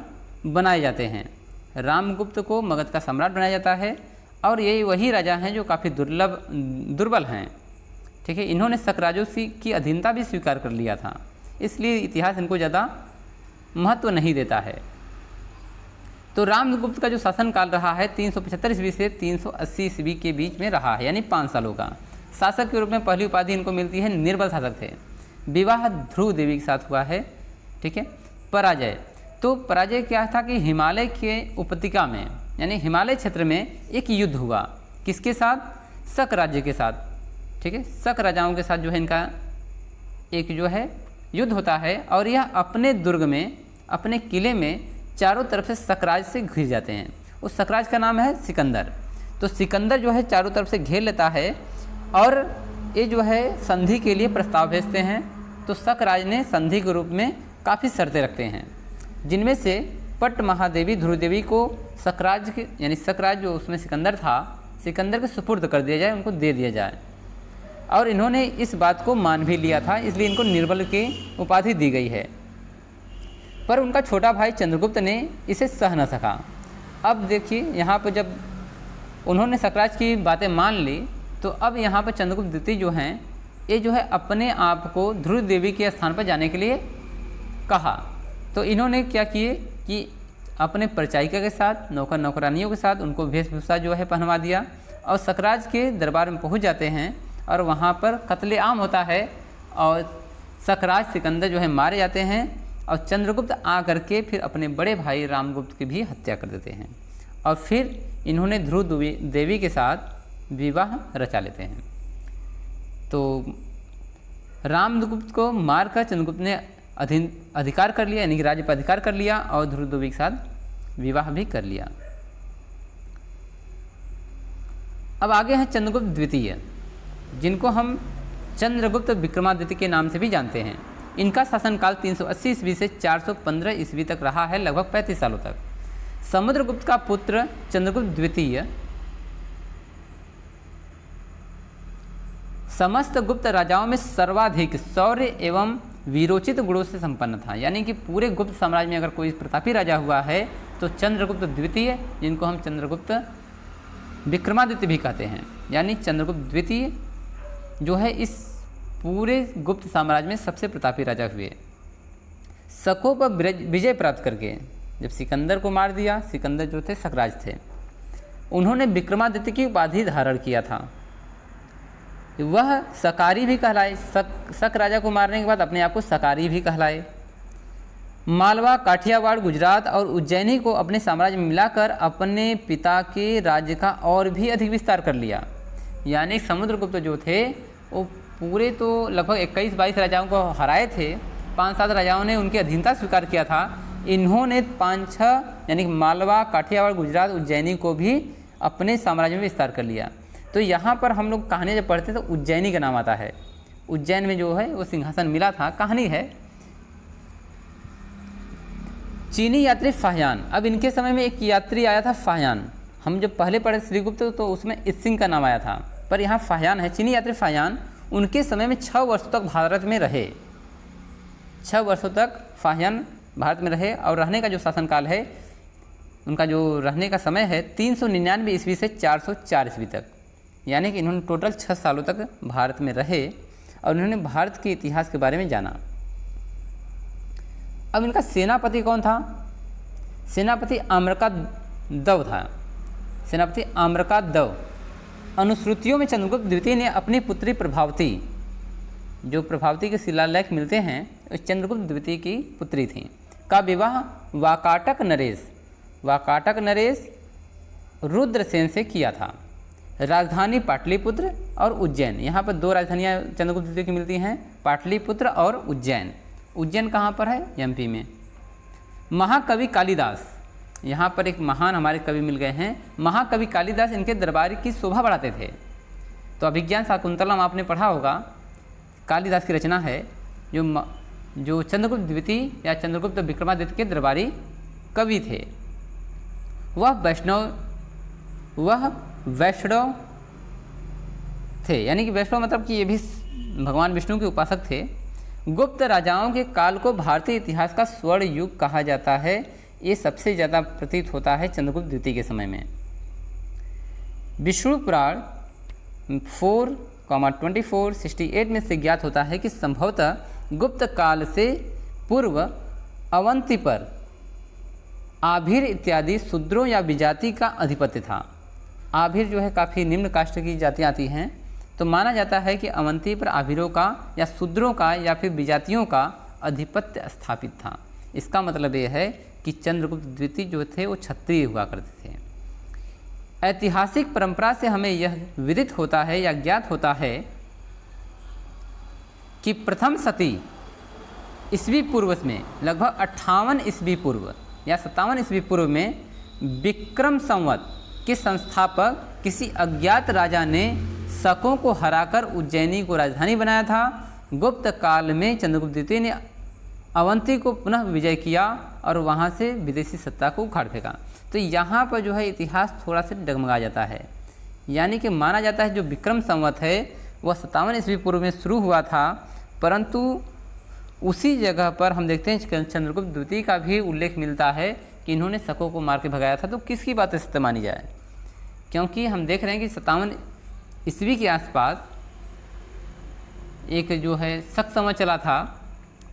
बनाए जाते हैं। रामगुप्त को मगध का सम्राट बनाया जाता है और ये वही राजा हैं जो काफ़ी दुर्बल हैं। ठीक है, इन्होंने शक राजों की अधीनता भी स्वीकार कर लिया था, इसलिए इतिहास इनको ज़्यादा महत्व नहीं देता है। तो रामगुप्त का जो शासनकाल रहा है 375 ईस्वी से 380 ईस्वी के बीच में रहा है, यानी 5 सालों का। शासक के रूप में पहली उपाधि इनको मिलती है निर्बल शासक थे। विवाह ध्रुव देवी के साथ हुआ है। ठीक है, पराजय, तो पराजय क्या था कि हिमालय के उपत्यका में यानी हिमालय क्षेत्र में एक युद्ध हुआ। किसके साथ? शक राज्य के साथ। ठीक है, शक राजाओं के साथ जो है इनका एक जो है युद्ध होता है और यह अपने दुर्ग में, अपने किले में चारों तरफ से शकराज से घिर जाते हैं। उस शकराज का नाम है सिकंदर। तो सिकंदर जो है चारों तरफ से घेर लेता है और ये जो है संधि के लिए प्रस्ताव भेजते हैं। तो शकराज ने संधि के रूप में काफ़ी शर्तें रखते हैं, जिनमें से पट महादेवी ध्रुव देवी को शकराज के यानी शकराज जो उसमें सिकंदर था, सिकंदर के सुपुर्द कर दिया जाए, उनको दे दिया जाए। और इन्होंने इस बात को मान भी लिया था, इसलिए इनको निर्बल की उपाधि दी गई है। पर उनका छोटा भाई चंद्रगुप्त ने इसे सह न सका। अब देखिए यहाँ पर जब उन्होंने शकराज की बातें मान ली तो अब यहाँ पर चंद्रगुप्त द्वितीय जो हैं ये जो है अपने आप को ध्रुव देवी के स्थान पर जाने के लिए कहा। तो इन्होंने क्या किए कि अपने परिचारिका के साथ, नौकर नौकरानियों के साथ उनको वेशभूषा जो है पहनवा दिया और शकराज के दरबार में पहुंच जाते हैं और वहां पर कत्लेआम होता है और शकराज सिकंदर जो है मारे जाते हैं और चंद्रगुप्त आ करके फिर अपने बड़े भाई रामगुप्त की भी हत्या कर देते हैं और फिर इन्होंने ध्रुव देवी के साथ विवाह रचा लेते हैं। तो रामगुप्त को मारकर चंद्रगुप्त ने अधिकार कर लिया, यानी कि राज्य पर अधिकार कर लिया और ध्रुव देवी के साथ विवाह भी कर लिया। अब आगे हैं चंद्रगुप्त द्वितीय, जिनको हम चंद्रगुप्त विक्रमादित्य के नाम से भी जानते हैं। इनका शासनकाल 380 ईस्वी से 415 ईस्वी तक रहा है, लगभग 35 सालों तक। समुद्रगुप्त का पुत्र चंद्रगुप्त द्वितीय समस्त गुप्त राजाओं में सर्वाधिक शौर्य एवं वीरोचित गुणों से संपन्न था। यानी कि पूरे गुप्त साम्राज्य में अगर कोई प्रतापी राजा हुआ है तो चंद्रगुप्त द्वितीय, जिनको हम चंद्रगुप्त विक्रमादित्य भी कहते हैं, यानी चंद्रगुप्त द्वितीय जो है इस पूरे गुप्त साम्राज्य में सबसे प्रतापी राजा हुए। शकों पर विजय प्राप्त करके जब सिकंदर को मार दिया, सिकंदर जो थे शकराज थे, उन्होंने विक्रमादित्य की उपाधि धारण किया था। वह शकारी भी कहलाए, शक राजा को मारने के बाद अपने आप को शकारी भी कहलाए। मालवा, काठियावाड़, गुजरात और उज्जैनी को अपने साम्राज्य में मिलाकर अपने पिता के राज्य का और भी अधिक विस्तार कर लिया। यानी समुद्रगुप्त जो थे वो पूरे तो लगभग 21-22 राजाओं को हराए थे, 5-7 राजाओं ने उनकी अधीनता स्वीकार किया था। इन्होंने 5-6 यानी मालवा, काठियावाड़, गुजरात, उज्जैनी को भी अपने साम्राज्य में विस्तार कर लिया। तो यहाँ पर हम लोग कहानी जब पढ़ते हैं तो उज्जैनी का नाम आता है। उज्जैन में जो है वो सिंहासन मिला था, कहानी है। चीनी यात्री फाह्यान, अब इनके समय में एक यात्री आया था फाह्यान। हम जब पहले पढ़े श्रीगुप्त तो उसमें इत्सिंग का नाम आया था, पर यहाँ फाह्यान है। चीनी यात्री फाह्यान उनके समय में 6 वर्षों तक भारत में रहे। 6 वर्षों तक फाह्यान भारत में रहे और रहने का जो शासनकाल है, उनका जो रहने का समय है 399 ईस्वी से 404 ईस्वी तक। यानी कि इन्होंने टोटल 6 सालों तक भारत में रहे और उन्होंने भारत के इतिहास के बारे में जाना। अब इनका सेनापति कौन था? सेनापति आम्रकादव था। सेनापति आम्रकादव। अनुश्रुतियों में चंद्रगुप्त द्वितीय ने अपनी पुत्री प्रभावती, जो प्रभावती के शिलालेख मिलते हैं, उस चंद्रगुप्त द्वितीय की पुत्री थी, का विवाह वाकाटक नरेश रुद्रसेन से किया था। राजधानी पाटलिपुत्र और उज्जैन, यहाँ पर 2 राजधानियाँ चंद्रगुप्त द्वितीय की मिलती हैं, पाटलिपुत्र और उज्जैन। उज्जैन कहाँ पर है? एमपी में। महाकवि कालिदास, यहाँ पर एक महान हमारे कवि मिल गए हैं। महाकवि कालिदास इनके दरबार की शोभा बढ़ाते थे। तो अभिज्ञान शाकुंतलम आपने पढ़ा होगा, कालिदास की रचना है, जो चंद्रगुप्त द्वितीय या चंद्रगुप्त विक्रमादित्य के दरबारी कवि थे। वह वैष्णव थे, यानी कि वैष्णव मतलब कि ये भी भगवान विष्णु के उपासक थे। गुप्त राजाओं के काल को भारतीय इतिहास का स्वर्ण युग कहा जाता है। ये सबसे ज़्यादा प्रतीत होता है चंद्रगुप्त द्वितीय के समय में। विष्णु पुराण 4:24-68 में से ज्ञात होता है कि संभवतः गुप्त काल से पूर्व अवंती पर आभिर इत्यादि शूद्रों या विजाति का अधिपत्य था। आभिर जो है काफ़ी निम्न कास्ट की जातियाँ आती हैं, तो माना जाता है कि अवंती पर आभिरों का या शूद्रों का या फिर विजातियों का आधिपत्य स्थापित था। इसका मतलब ये है कि चंद्रगुप्त द्वितीय जो थे वो क्षत्रिय हुआ करते थे। ऐतिहासिक परंपरा से हमें यह विदित होता है या ज्ञात होता है कि प्रथम शती ईस्वी पूर्व में लगभग 58 ईस्वी पूर्व या 57 ईस्वी पूर्व में विक्रम संवत के संस्थापक किसी अज्ञात राजा ने शकों को हराकर उज्जैनी को राजधानी बनाया था। गुप्त काल में चंद्रगुप्त द्वितीय ने अवंती को पुनः विजय किया और वहाँ से विदेशी सत्ता को उखाड़ फेंका। तो यहाँ पर जो है इतिहास थोड़ा सा डगमगा जाता है, यानी कि माना जाता है जो विक्रम संवत है वह 57 ईस्वी पूर्व में शुरू हुआ था, परंतु उसी जगह पर हम देखते हैं चंद्रगुप्त द्वितीय का भी उल्लेख मिलता है कि इन्होंने शकों को मार के भगाया था। तो किसकी बात सत्य मानी जाए, क्योंकि हम देख रहे हैं कि 57 ईस्वी के आसपास एक जो है शक संवत चला था,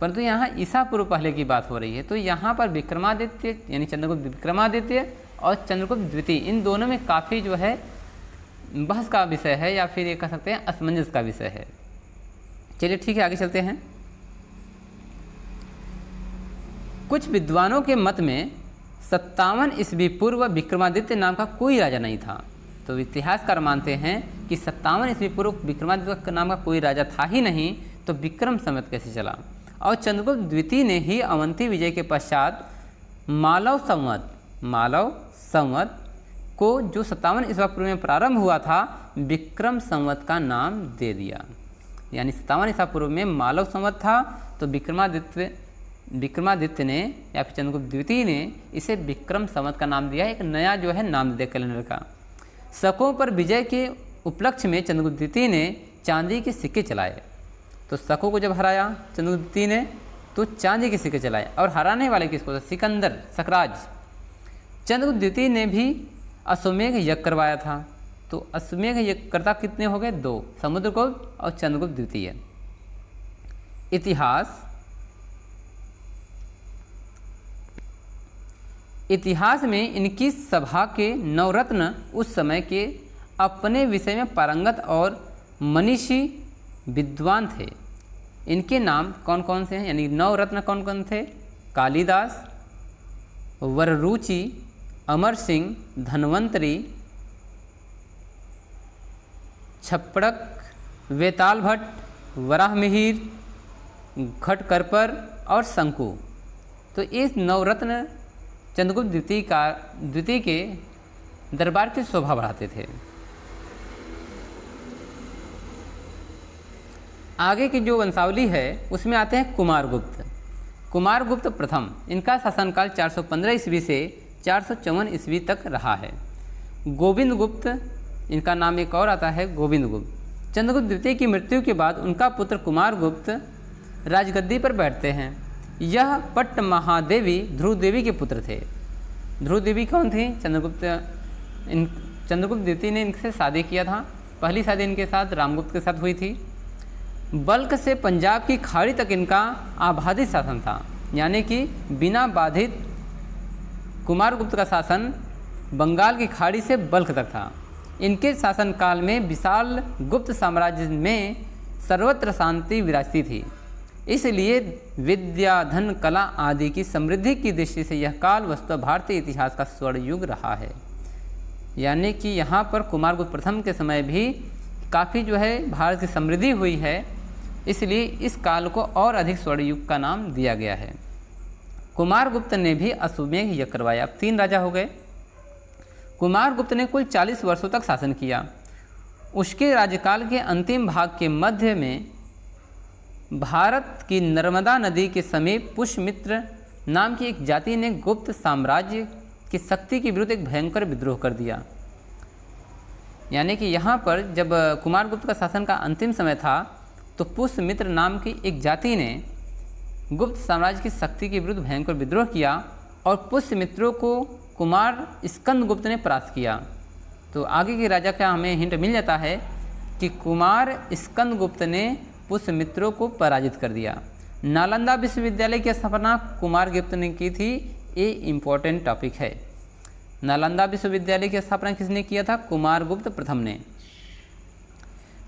परंतु यहाँ ईसा पूर्व पहले की बात हो रही है। तो यहाँ पर विक्रमादित्य यानी चंद्रगुप्त विक्रमादित्य और चंद्रगुप्त द्वितीय इन दोनों में काफ़ी जो है बहस का विषय है, या फिर ये कह सकते हैं असमंजस का विषय है। चलिए ठीक है, आगे चलते हैं। कुछ विद्वानों के मत में 57 ईस्वी पूर्व विक्रमादित्य नाम का कोई राजा नहीं था। तो इतिहासकार मानते हैं कि 57 ईस्वी पूर्व विक्रमादित्य नाम का कोई राजा था ही नहीं, तो विक्रम संवत कैसे चला। और चंद्रगुप्त द्वितीय ने ही अवंती विजय के पश्चात मालव संवत को जो 57 ईस्वी पूर्व में प्रारंभ हुआ था विक्रम संवत का नाम दे दिया। यानी 57 ईस्वी पूर्व में मालव संवत था, तो विक्रमादित्य ने या फिर चंद्रगुप्त द्वितीय ने इसे विक्रम संवत का नाम दिया, एक नया जो है नाम दिया कैलेंडर का। शकों पर विजय के उपलक्ष्य में चंद्रगुप्त द्वितीय ने चांदी के सिक्के चलाए। तो शकों को जब हराया चंद्रगुप्त द्वितीय ने तो चांदी के सिक्के चलाए, और हराने वाले किसको था, सिकंदर सकराज। चंद्रगुप्त द्वितीय ने भी अश्वमेघ यज्ञ करवाया था। तो अश्वमेघ यज्ञकर्ता कितने हो गए, 2, समुद्रगुप्त और चंद्रगुप्त द्वितीय। इतिहास में इनकी सभा के नवरत्न उस समय के अपने विषय में पारंगत और मनीषी विद्वान थे। इनके नाम कौन कौन से हैं, यानी नवरत्न कौन कौन थे, कालिदास, वररुचि, अमर सिंह, धन्वंतरी, छप्पड़क, वेताल भट्ट, वराहमिहिर, घटकरपर और शंकु। तो इस नवरत्न चंद्रगुप्त द्वितीय के दरबार की शोभा बढ़ाते थे। आगे की जो वंशावली है उसमें आते हैं कुमारगुप्त प्रथम। इनका शासनकाल 415 ईस्वी से 454 ईस्वी तक रहा है। गोविंद गुप्त, इनका नाम एक और आता है गोविंद गुप्त। चंद्रगुप्त द्वितीय की मृत्यु के बाद उनका पुत्र कुमारगुप्त राजगद्दी पर बैठते हैं। यह पट्ट महादेवी ध्रुव देवी के पुत्र थे। ध्रुव देवी कौन थी, चंद्रगुप्त द्वितीय ने इनसे शादी किया था। पहली शादी इनके साथ रामगुप्त के साथ हुई थी। बल्क से पंजाब की खाड़ी तक इनका आबाधित शासन था, यानी कि बिना बाधित कुमारगुप्त का शासन बंगाल की खाड़ी से बल्क तक था। इनके शासनकाल में विशाल गुप्त साम्राज्य में सर्वत्र शांति विराजती थी। इसलिए विद्या, धन, कला आदि की समृद्धि की दृष्टि से यह काल वस्तुतः भारतीय इतिहास का स्वर्ण युग रहा है। यानी कि यहाँ पर कुमारगुप्त प्रथम के समय भी काफ़ी जो है भारत की समृद्धि हुई है, इसलिए इस काल को और अधिक स्वर्ण युग का नाम दिया गया है। कुमारगुप्त ने भी अश्वमेघ यज्ञ करवाया। अब 3 राजा हो गए। कुमारगुप्त ने कुल 40 वर्षों तक शासन किया। उसके राज्यकाल के अंतिम भाग के मध्य में भारत की नर्मदा नदी के समीप पुष्यमित्र नाम की एक जाति ने गुप्त साम्राज्य की शक्ति के विरुद्ध एक भयंकर विद्रोह कर दिया। यानी कि यहाँ पर जब कुमारगुप्त का शासन का अंतिम समय था तो पुष्यमित्र नाम की एक जाति ने गुप्त साम्राज्य की शक्ति के विरुद्ध भयंकर विद्रोह किया और पुष्यमित्रों को कुमार स्कंदगुप्त ने परास्त किया। तो आगे के राजा का हमें हिंट मिल जाता है कि कुमार स्कंदगुप्त ने पुष्यमित्रों को पराजित कर दिया। नालंदा विश्वविद्यालय की स्थापना कुमारगुप्त ने की थी, ये इम्पोर्टेंट टॉपिक है। नालंदा विश्वविद्यालय की स्थापना किसने किया था? कुमारगुप्त प्रथम ने।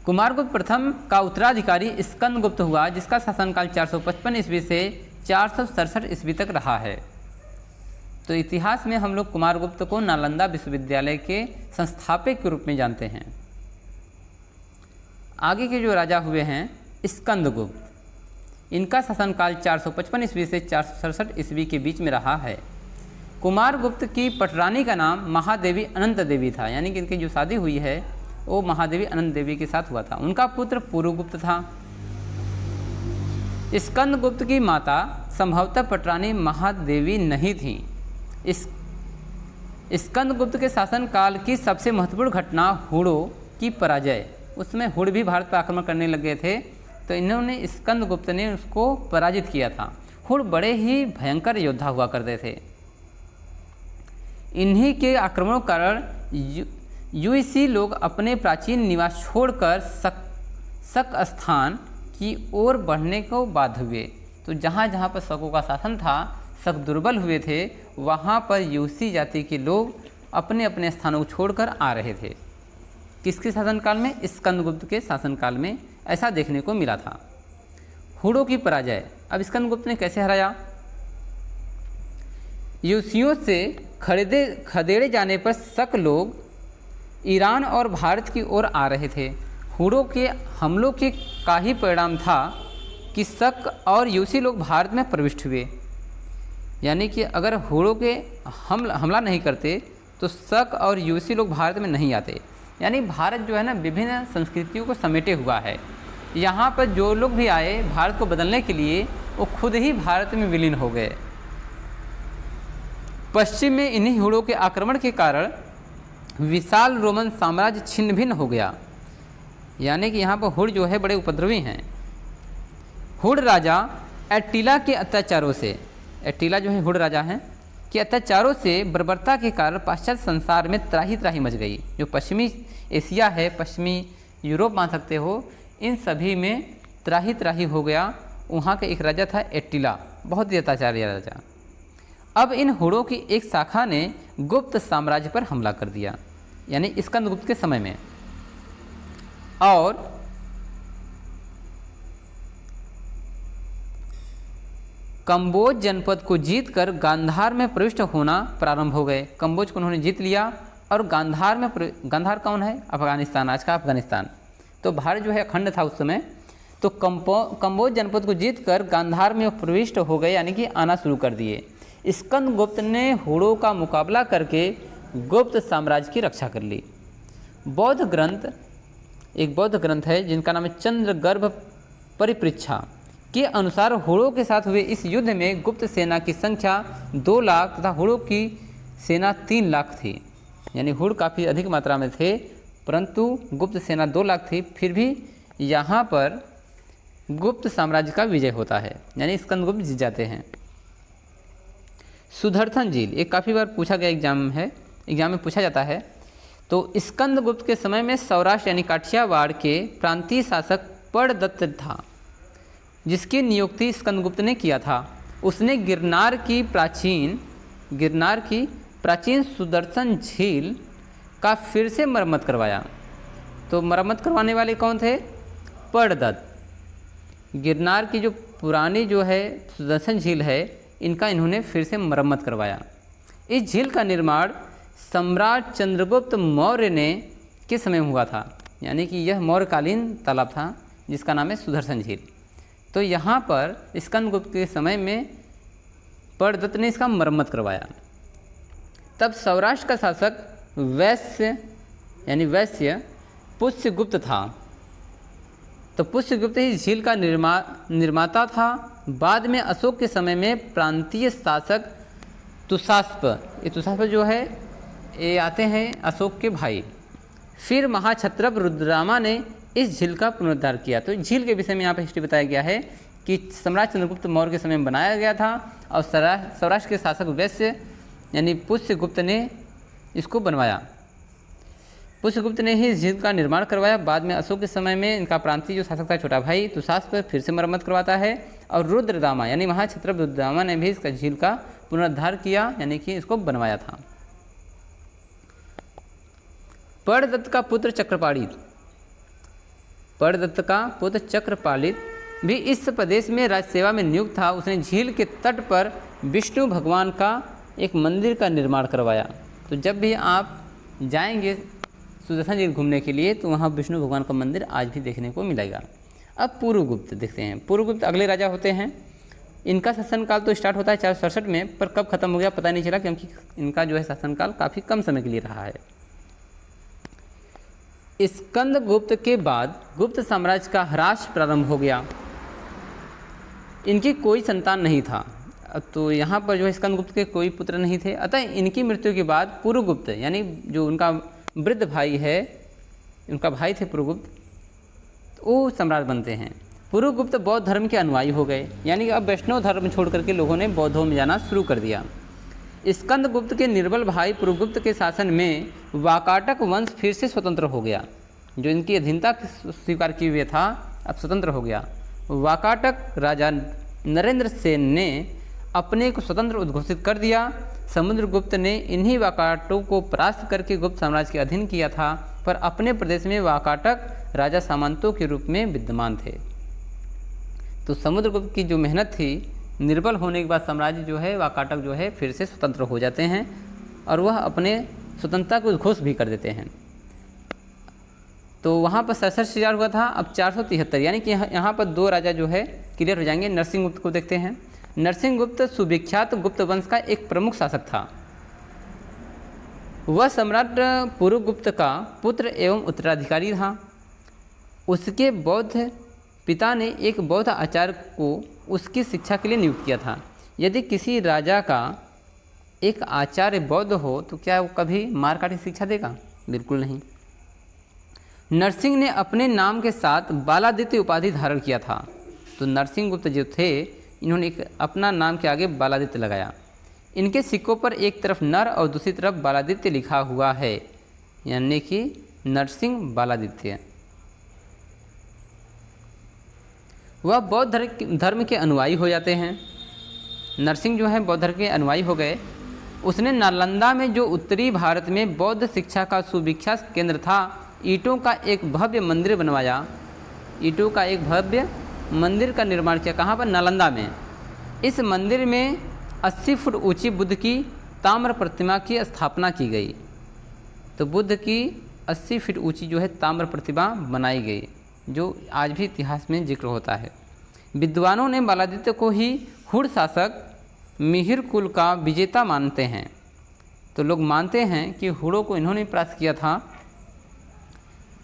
कुमारगुप्त प्रथम का उत्तराधिकारी स्कंदगुप्त हुआ, जिसका शासनकाल 455 ईस्वी से 467 ईस्वी तक रहा है। तो इतिहास में हम लोग कुमारगुप्त को नालंदा विश्वविद्यालय के संस्थापक के रूप में जानते हैं। आगे के जो राजा हुए हैं स्कंदगुप्त, इनका शासनकाल 455 ईस्वी से 467 ईस्वी के बीच में रहा है। कुमारगुप्त की पटरानी का नाम महादेवी अनंत देवी था, यानी कि इनकी जो शादी हुई है वो महादेवी अनंत देवी के साथ हुआ था। उनका पुत्र पुरुगुप्त था। स्कंदगुप्त की माता संभवतः पटरानी महादेवी नहीं थी। स्कंदगुप्त के शासनकाल की सबसे महत्वपूर्ण घटना हुड़ों की पराजय। उसमें हुड़ भी भारत पर आक्रमण करने लगे थे, तो इन्होंने स्कंदगुप्त ने उसको पराजित किया था। हुड़ बड़े ही भयंकर योद्धा हुआ करते थे। इन्हीं के आक्रमणों के कारण यूसी लोग अपने प्राचीन निवास छोड़कर शक स्थान की ओर बढ़ने को बाध्य हुए। तो जहाँ जहाँ पर शकों का शासन था, शक दुर्बल हुए थे, वहाँ पर यूसी जाति के लोग अपने अपने स्थानों को छोड़कर आ रहे थे। किसके शासनकाल में? स्कंदगुप्त के शासनकाल में ऐसा देखने को मिला था। हुड़ों की पराजय। अब स्कंदगुप्त ने कैसे हराया? यूसियों से खदेड़े जाने पर शक लोग ईरान और भारत की ओर आ रहे थे। हुड़ों के हमलों के का ही परिणाम था कि शक और यूसी लोग भारत में प्रविष्ट हुए। यानी कि अगर हुड़ों के हमला नहीं करते तो शक और यूसी लोग भारत में नहीं आते। यानी भारत जो है ना, विभिन्न संस्कृतियों को समेटे हुआ है। यहाँ पर जो लोग भी आए भारत को बदलने के लिए, वो खुद ही भारत में विलीन हो गए। पश्चिम में इन्हीं हुड़ों के आक्रमण के कारण विशाल रोमन साम्राज्य छिन्न भिन्न हो गया। यानी कि यहाँ पर हुड़ जो है बड़े उपद्रवी हैं। हुड़ राजा एटिला के अत्याचारों से, एटिला जो है हुड़ राजा हैं, के अत्याचारों से बर्बरता के कारण पाश्चात्य संसार में त्राही त्राही मच गई। जो पश्चिमी एशिया है, पश्चिमी यूरोप मान सकते हो, इन सभी में त्राही त्राही हो गया। वहाँ का एक राजा था एटिला, बहुत ही अत्याचारी राजा। अब इन हुड़ों की एक शाखा ने गुप्त साम्राज्य पर हमला कर दिया, यानी स्कंदगुप्त के समय में, और कंबोज जनपद को जीतकर गांधार में प्रविष्ट होना प्रारंभ हो गए। कंबोज को उन्होंने जीत लिया और गांधार में, गांधार कौन है? अफगानिस्तान, आज का अफगानिस्तान। तो भारत जो है अखंड था उस समय। तो कंबोज जनपद को जीतकर गांधार में प्रविष्ट हो गए, यानी कि आना शुरू कर दिए। स्कंदगुप्त ने हुड़ों का मुकाबला करके गुप्त साम्राज्य की रक्षा कर ली। बौद्ध ग्रंथ, एक बौद्ध ग्रंथ है जिनका नाम है चंद्रगर्भ परिपृच्छा के अनुसार हुड़ों के साथ हुए इस युद्ध में गुप्त सेना की संख्या 2 लाख तथा हुड़ों की सेना 3 लाख थी। यानी हुड़ काफ़ी अधिक मात्रा में थे, परंतु गुप्त सेना 2 लाख थी। फिर भी यहाँ पर गुप्त साम्राज्य का विजय होता है, यानी स्कंदगुप्त जीत जाते हैं। सुदर्शन झील, एक काफ़ी बार पूछा गया एग्जाम में पूछा जाता है। तो स्कंदगुप्त के समय में सौराष्ट्र यानी काठियावाड़ के प्रांतीय शासक पड़दत्त था, जिसकी नियुक्ति स्कंदगुप्त ने किया था। उसने गिरनार की प्राचीन सुदर्शन झील का फिर से मरम्मत करवाया। तो मरम्मत करवाने वाले कौन थे? पड़दत्त। गिरनार की जो पुरानी जो है सुदर्शन झील है, इनका इन्होंने फिर से मरम्मत करवाया। इस झील का निर्माण सम्राट चंद्रगुप्त मौर्य ने के समय हुआ था, यानी कि यह मौर्यकालीन तालाब था जिसका नाम है सुदर्शन झील। तो यहाँ पर स्कंदगुप्त के समय में पड़दत्त ने इसका मरम्मत करवाया। तब सौराष्ट्र का शासक वैश्य पुष्यगुप्त था। तो पुष्यगुप्त ही झील का निर्माता था। बाद में अशोक के समय में प्रांतीय शासक तुषास्प, ये तुषास्प जो है ये आते हैं अशोक के भाई। फिर महाक्षत्रप रुद्रामा ने इस झील का पुनरुद्धार किया। तो झील के विषय में यहाँ पर हिस्ट्री बताया गया है कि सम्राट चंद्रगुप्त मौर्य के समय में बनाया गया था और सौराष्ट्र के शासक वैश्य यानी पुष्यगुप्त ने इसको बनवाया। पुष्यगुप्त ने ही इस झील का निर्माण करवाया। बाद में अशोक के समय में इनका प्रांतीय जो शासक था छोटा भाई तुषास्प फिर से मरम्मत करवाता है और रुद्रदामा यानी महाक्षत्रप रुद्रदामा ने भी इसका झील का पुनरुद्धार किया यानी कि इसको बनवाया था। पर्णदत्त का पुत्र चक्रपालित, पर्णदत्त का पुत्र चक्रपालित भी इस प्रदेश में राजसेवा में नियुक्त था। उसने झील के तट पर विष्णु भगवान का एक मंदिर का निर्माण करवाया। तो जब भी आप जाएंगे सुदर्शन झील घूमने के लिए तो वहाँ विष्णु भगवान का मंदिर आज भी देखने को मिलेगा। अब पुरुगुप्त देखते हैं। पुरुगुप्त अगले राजा होते हैं। इनका शासनकाल तो स्टार्ट होता है 467 में, पर कब खत्म हो गया पता नहीं चला क्योंकि इनका जो है शासनकाल काफ़ी कम समय के लिए रहा है। स्कंदगुप्त के बाद गुप्त साम्राज्य का ह्रास प्रारंभ हो गया। इनकी कोई संतान नहीं था। तो यहाँ पर जो है स्कंदगुप्त के कोई पुत्र नहीं थे। अतः इनकी मृत्यु के बाद पुरुगुप्त यानी जो उनका वृद्ध भाई है, उनका भाई थे पुरुगुप्त, वो सम्राट बनते हैं। पुरुगुप्त बौद्ध धर्म के अनुयायी हो गए यानी कि अब वैष्णव धर्म छोड़ करके लोगों ने बौद्धों में जाना शुरू कर दिया। स्कंदगुप्त के निर्बल भाई पुरुगुप्त के शासन में वाकाटक वंश फिर से स्वतंत्र हो गया। जो इनकी अधीनता स्वीकार किए हुए था अब स्वतंत्र हो गया। वाकाटक राजा नरेंद्र सेन ने अपने को स्वतंत्र उद्घोषित कर दिया। समुद्रगुप्त ने इन्हीं वाकाटकों को परास्त करके गुप्त साम्राज्य के अधीन किया था, पर अपने प्रदेश में वाकाटक राजा सामंतों के रूप में विद्यमान थे। तो समुद्रगुप्त की जो मेहनत थी, निर्बल होने के बाद साम्राज्य जो है वाकाटक जो है फिर से स्वतंत्र हो जाते हैं और वह अपने स्वतंत्रता को उद्घोष भी कर देते हैं। तो वहाँ पर 67 हुआ था। अब 473 यानी कि यहाँ पर दो राजा जो है क्लियर हो जाएंगे। नरसिंहगुप्त को देखते हैं। नरसिंहगुप्त सुविख्यात गुप्त वंश का एक प्रमुख शासक था। वह सम्राट पुरुगुप्त का पुत्र एवं उत्तराधिकारी था। उसके बौद्ध पिता ने एक बौद्ध आचार्य को उसकी शिक्षा के लिए नियुक्त किया था। यदि किसी राजा का एक आचार्य बौद्ध हो तो क्या वो कभी मार काटी शिक्षा देगा? बिल्कुल नहीं। नरसिंह ने अपने नाम के साथ बालादित्य उपाधि धारण किया था। तो नरसिंहगुप्त जो थे इन्होंने एक अपना नाम के आगे बालादित्य लगाया। इनके सिक्कों पर एक तरफ नर और दूसरी तरफ बालादित्य लिखा हुआ है यानी कि नरसिंह बालादित्य। वह बौद्ध धर्म के अनुयायी हो जाते हैं। नरसिंह जो है बौद्ध धर्म के अनुयायी हो गए। उसने नालंदा में जो उत्तरी भारत में बौद्ध शिक्षा का सुविख्यात केंद्र था, ईंटों का एक भव्य मंदिर बनवाया। ईंटों का एक भव्य मंदिर का निर्माण किया। कहाँ पर? नालंदा में। इस मंदिर में 80 फुट ऊंची बुद्ध की ताम्र प्रतिमा की स्थापना की गई। तो बुद्ध की 80 फीट ऊंची जो है ताम्र प्रतिमा बनाई गई, जो आज भी इतिहास में जिक्र होता है। विद्वानों ने बालादित्य को ही हुड़ शासक मिहिर कुल का विजेता मानते हैं। तो लोग मानते हैं कि हुड़ों को इन्होंने परास्त किया था।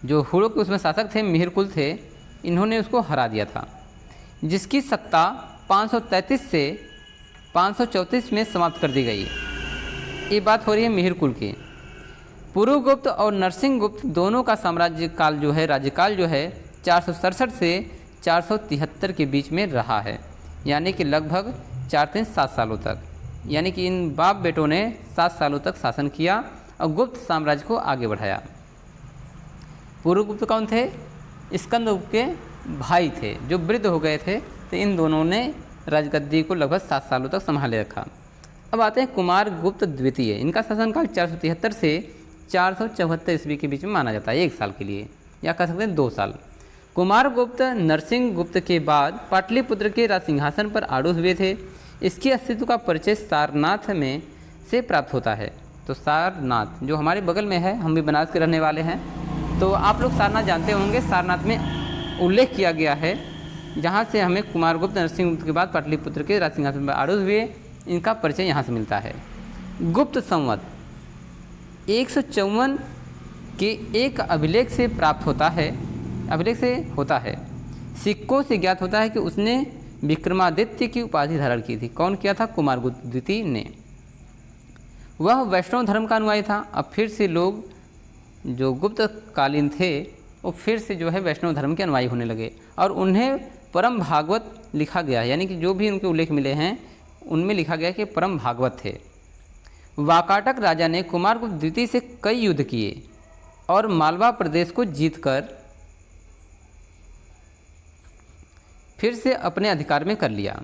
जो हुड़ों के उसमें शासक थे, मिहिर कुल थे, इन्होंने उसको हरा दिया था, जिसकी सत्ता 533 से 534 में समाप्त कर दी गई। ये बात हो रही है मिहिर कुल की। पुरुगुप्त और नरसिंहगुप्त दोनों का साम्राज्य काल जो है, राज्यकाल जो है 467 से 473 के बीच में रहा है, यानी कि लगभग 4-7 सालों तक। यानी कि इन बाप बेटों ने 7 सालों तक शासन किया और गुप्त साम्राज्य को आगे बढ़ाया। पुरुगुप्त कौन थे? स्कंदगुप्त के भाई थे जो वृद्ध हो गए थे। तो इन दोनों ने राजगद्दी को लगभग 7 सालों तक संभाले रखा। अब आते हैं कुमारगुप्त द्वितीय। इनका शासनकाल 473 से 474 ईस्वी के बीच में माना जाता है, 1 साल के लिए, या कह सकते हैं 2 साल। कुमारगुप्त नरसिंहगुप्त के बाद पाटलिपुत्र के राज सिंहासन पर आरूढ़ हुए थे। इसके अस्तित्व का परिचय सारनाथ में से प्राप्त होता है। तो सारनाथ जो हमारे बगल में है, हम भी बनारस के रहने वाले हैं, तो आप लोग सारनाथ जानते होंगे। सारनाथ में उल्लेख किया गया है, जहाँ से हमें कुमारगुप्त नरसिंहगुप्त के बाद पाटलिपुत्र के राज सिंहासन पर आरूढ़ हुए, इनका परिचय यहाँ से मिलता है। गुप्त संवत 154 के एक अभिलेख से प्राप्त होता है, अभिलेख से होता है। सिक्कों से ज्ञात होता है कि उसने विक्रमादित्य की उपाधि धारण की थी। कौन किया था? कुमारगुप्त द्वितीय ने। वह वैष्णव धर्म का अनुयायी था। अब फिर से लोग जो गुप्त कालीन थे वो फिर से जो है वैष्णव धर्म के अनुयायी होने लगे और उन्हें परम भागवत लिखा गया, यानी कि जो भी उनके उल्लेख मिले हैं उनमें लिखा गया कि परम भागवत थे। वाकाटक राजा ने कुमारगुप्त द्वितीय से कई युद्ध किए और मालवा प्रदेश को जीतकर फिर से अपने अधिकार में कर लिया।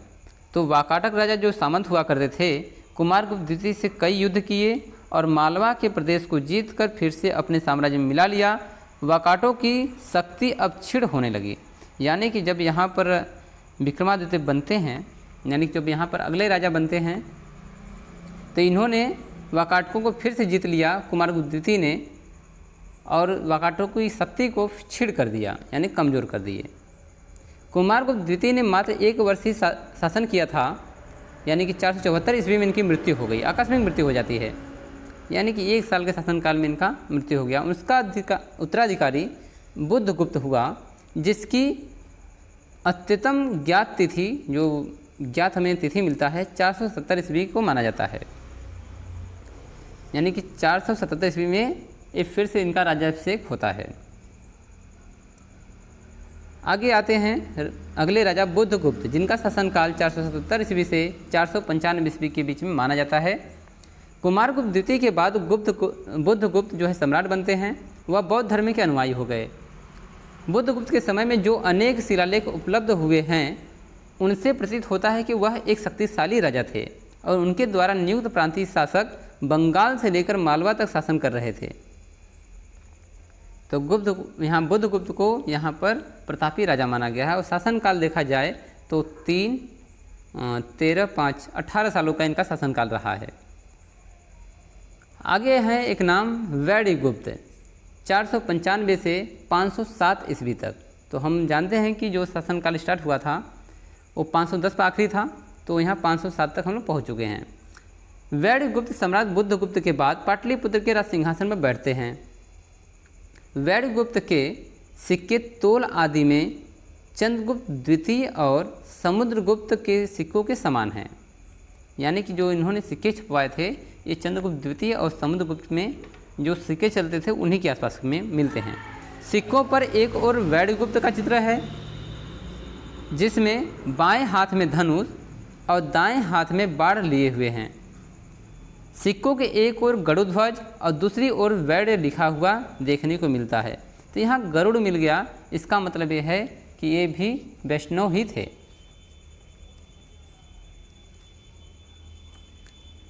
तो वाकाटक राजा जो सामंत हुआ करते थे, कुमारगुप्त द्वितीय से कई युद्ध किए और मालवा के प्रदेश को जीतकर फिर से अपने साम्राज्य में मिला लिया। वाकाटों की शक्ति अब क्षीण होने लगी, यानी कि जब यहाँ पर विक्रमादित्य बनते हैं, यानी कि जब यहाँ पर अगले राजा बनते हैं, तो इन्होंने वाकाटकों को फिर से जीत लिया कुमारगुप्त द्वितीय ने, और वाकाटकों की शक्ति को क्षीण कर दिया, यानी कमज़ोर कर दिए। कुमारगुप्त द्वितीय ने मात्र 1 वर्ष ही शासन किया था, यानी कि 474 ईस्वी में इनकी मृत्यु हो गई, आकस्मिक मृत्यु हो जाती है, यानी कि 1 साल के शासनकाल में इनका मृत्यु हो गया। उसका उत्तराधिकारी बुद्धगुप्त हुआ, जिसकी अत्यतम ज्ञात तिथि, जो ज्ञात हमें तिथि मिलता है, 470 ईस्वी को माना जाता है, यानी कि 477 ईस्वी में ये फिर से इनका राज्याभिषेक होता है। आगे आते हैं अगले राजा बुद्धगुप्त, जिनका शासनकाल 477 ईस्वी से 495 ईस्वी के बीच में माना जाता है। कुमारगुप्त द्वितीय के बाद बुद्धगुप्त जो है सम्राट बनते हैं, वह बौद्ध धर्म के अनुयायी हो गए। बुद्धगुप्त के समय में जो अनेक शिलालेख उपलब्ध हुए हैं, उनसे प्रतीत होता है कि वह एक शक्तिशाली राजा थे और उनके द्वारा नियुक्त प्रांतीय शासक बंगाल से लेकर मालवा तक शासन कर रहे थे। तो बुद्धगुप्त को यहाँ पर प्रतापी राजा माना गया है और शासनकाल देखा जाए तो 3, 13, 5, 18 सालों का इनका शासनकाल रहा है। आगे है एक नाम वैदिकगुप्त, 495 से 507 ईस्वी तक। तो हम जानते हैं कि जो शासनकाल स्टार्ट हुआ था वो 510 पर आखिरी था, तो यहाँ 507 तक हम लोग पहुँच चुके हैं। वैदिकगुप्त सम्राट बुद्धगुप्त के बाद पाटलिपुत्र के राज सिंहासन पर बैठते हैं। वैदिकगुप्त के सिक्के तोल आदि में चंद्रगुप्त द्वितीय और समुद्रगुप्त के सिक्कों के समान हैं, यानी कि जो इन्होंने सिक्के छपवाए थे ये चंद्रगुप्त द्वितीय और समुद्रगुप्त में जो सिक्के चलते थे उन्हीं के आसपास में मिलते हैं। सिक्कों पर एक और वैदिकगुप्त का चित्र है, जिसमें बाएं हाथ में धनुष और दाएं हाथ में बाण लिए हुए हैं। सिक्कों के एक ओर गरुड़ध्वज और दूसरी ओर वैद्य लिखा हुआ देखने को मिलता है। तो यहाँ गरुड़ मिल गया, इसका मतलब ये है कि ये भी वैष्णव ही थे।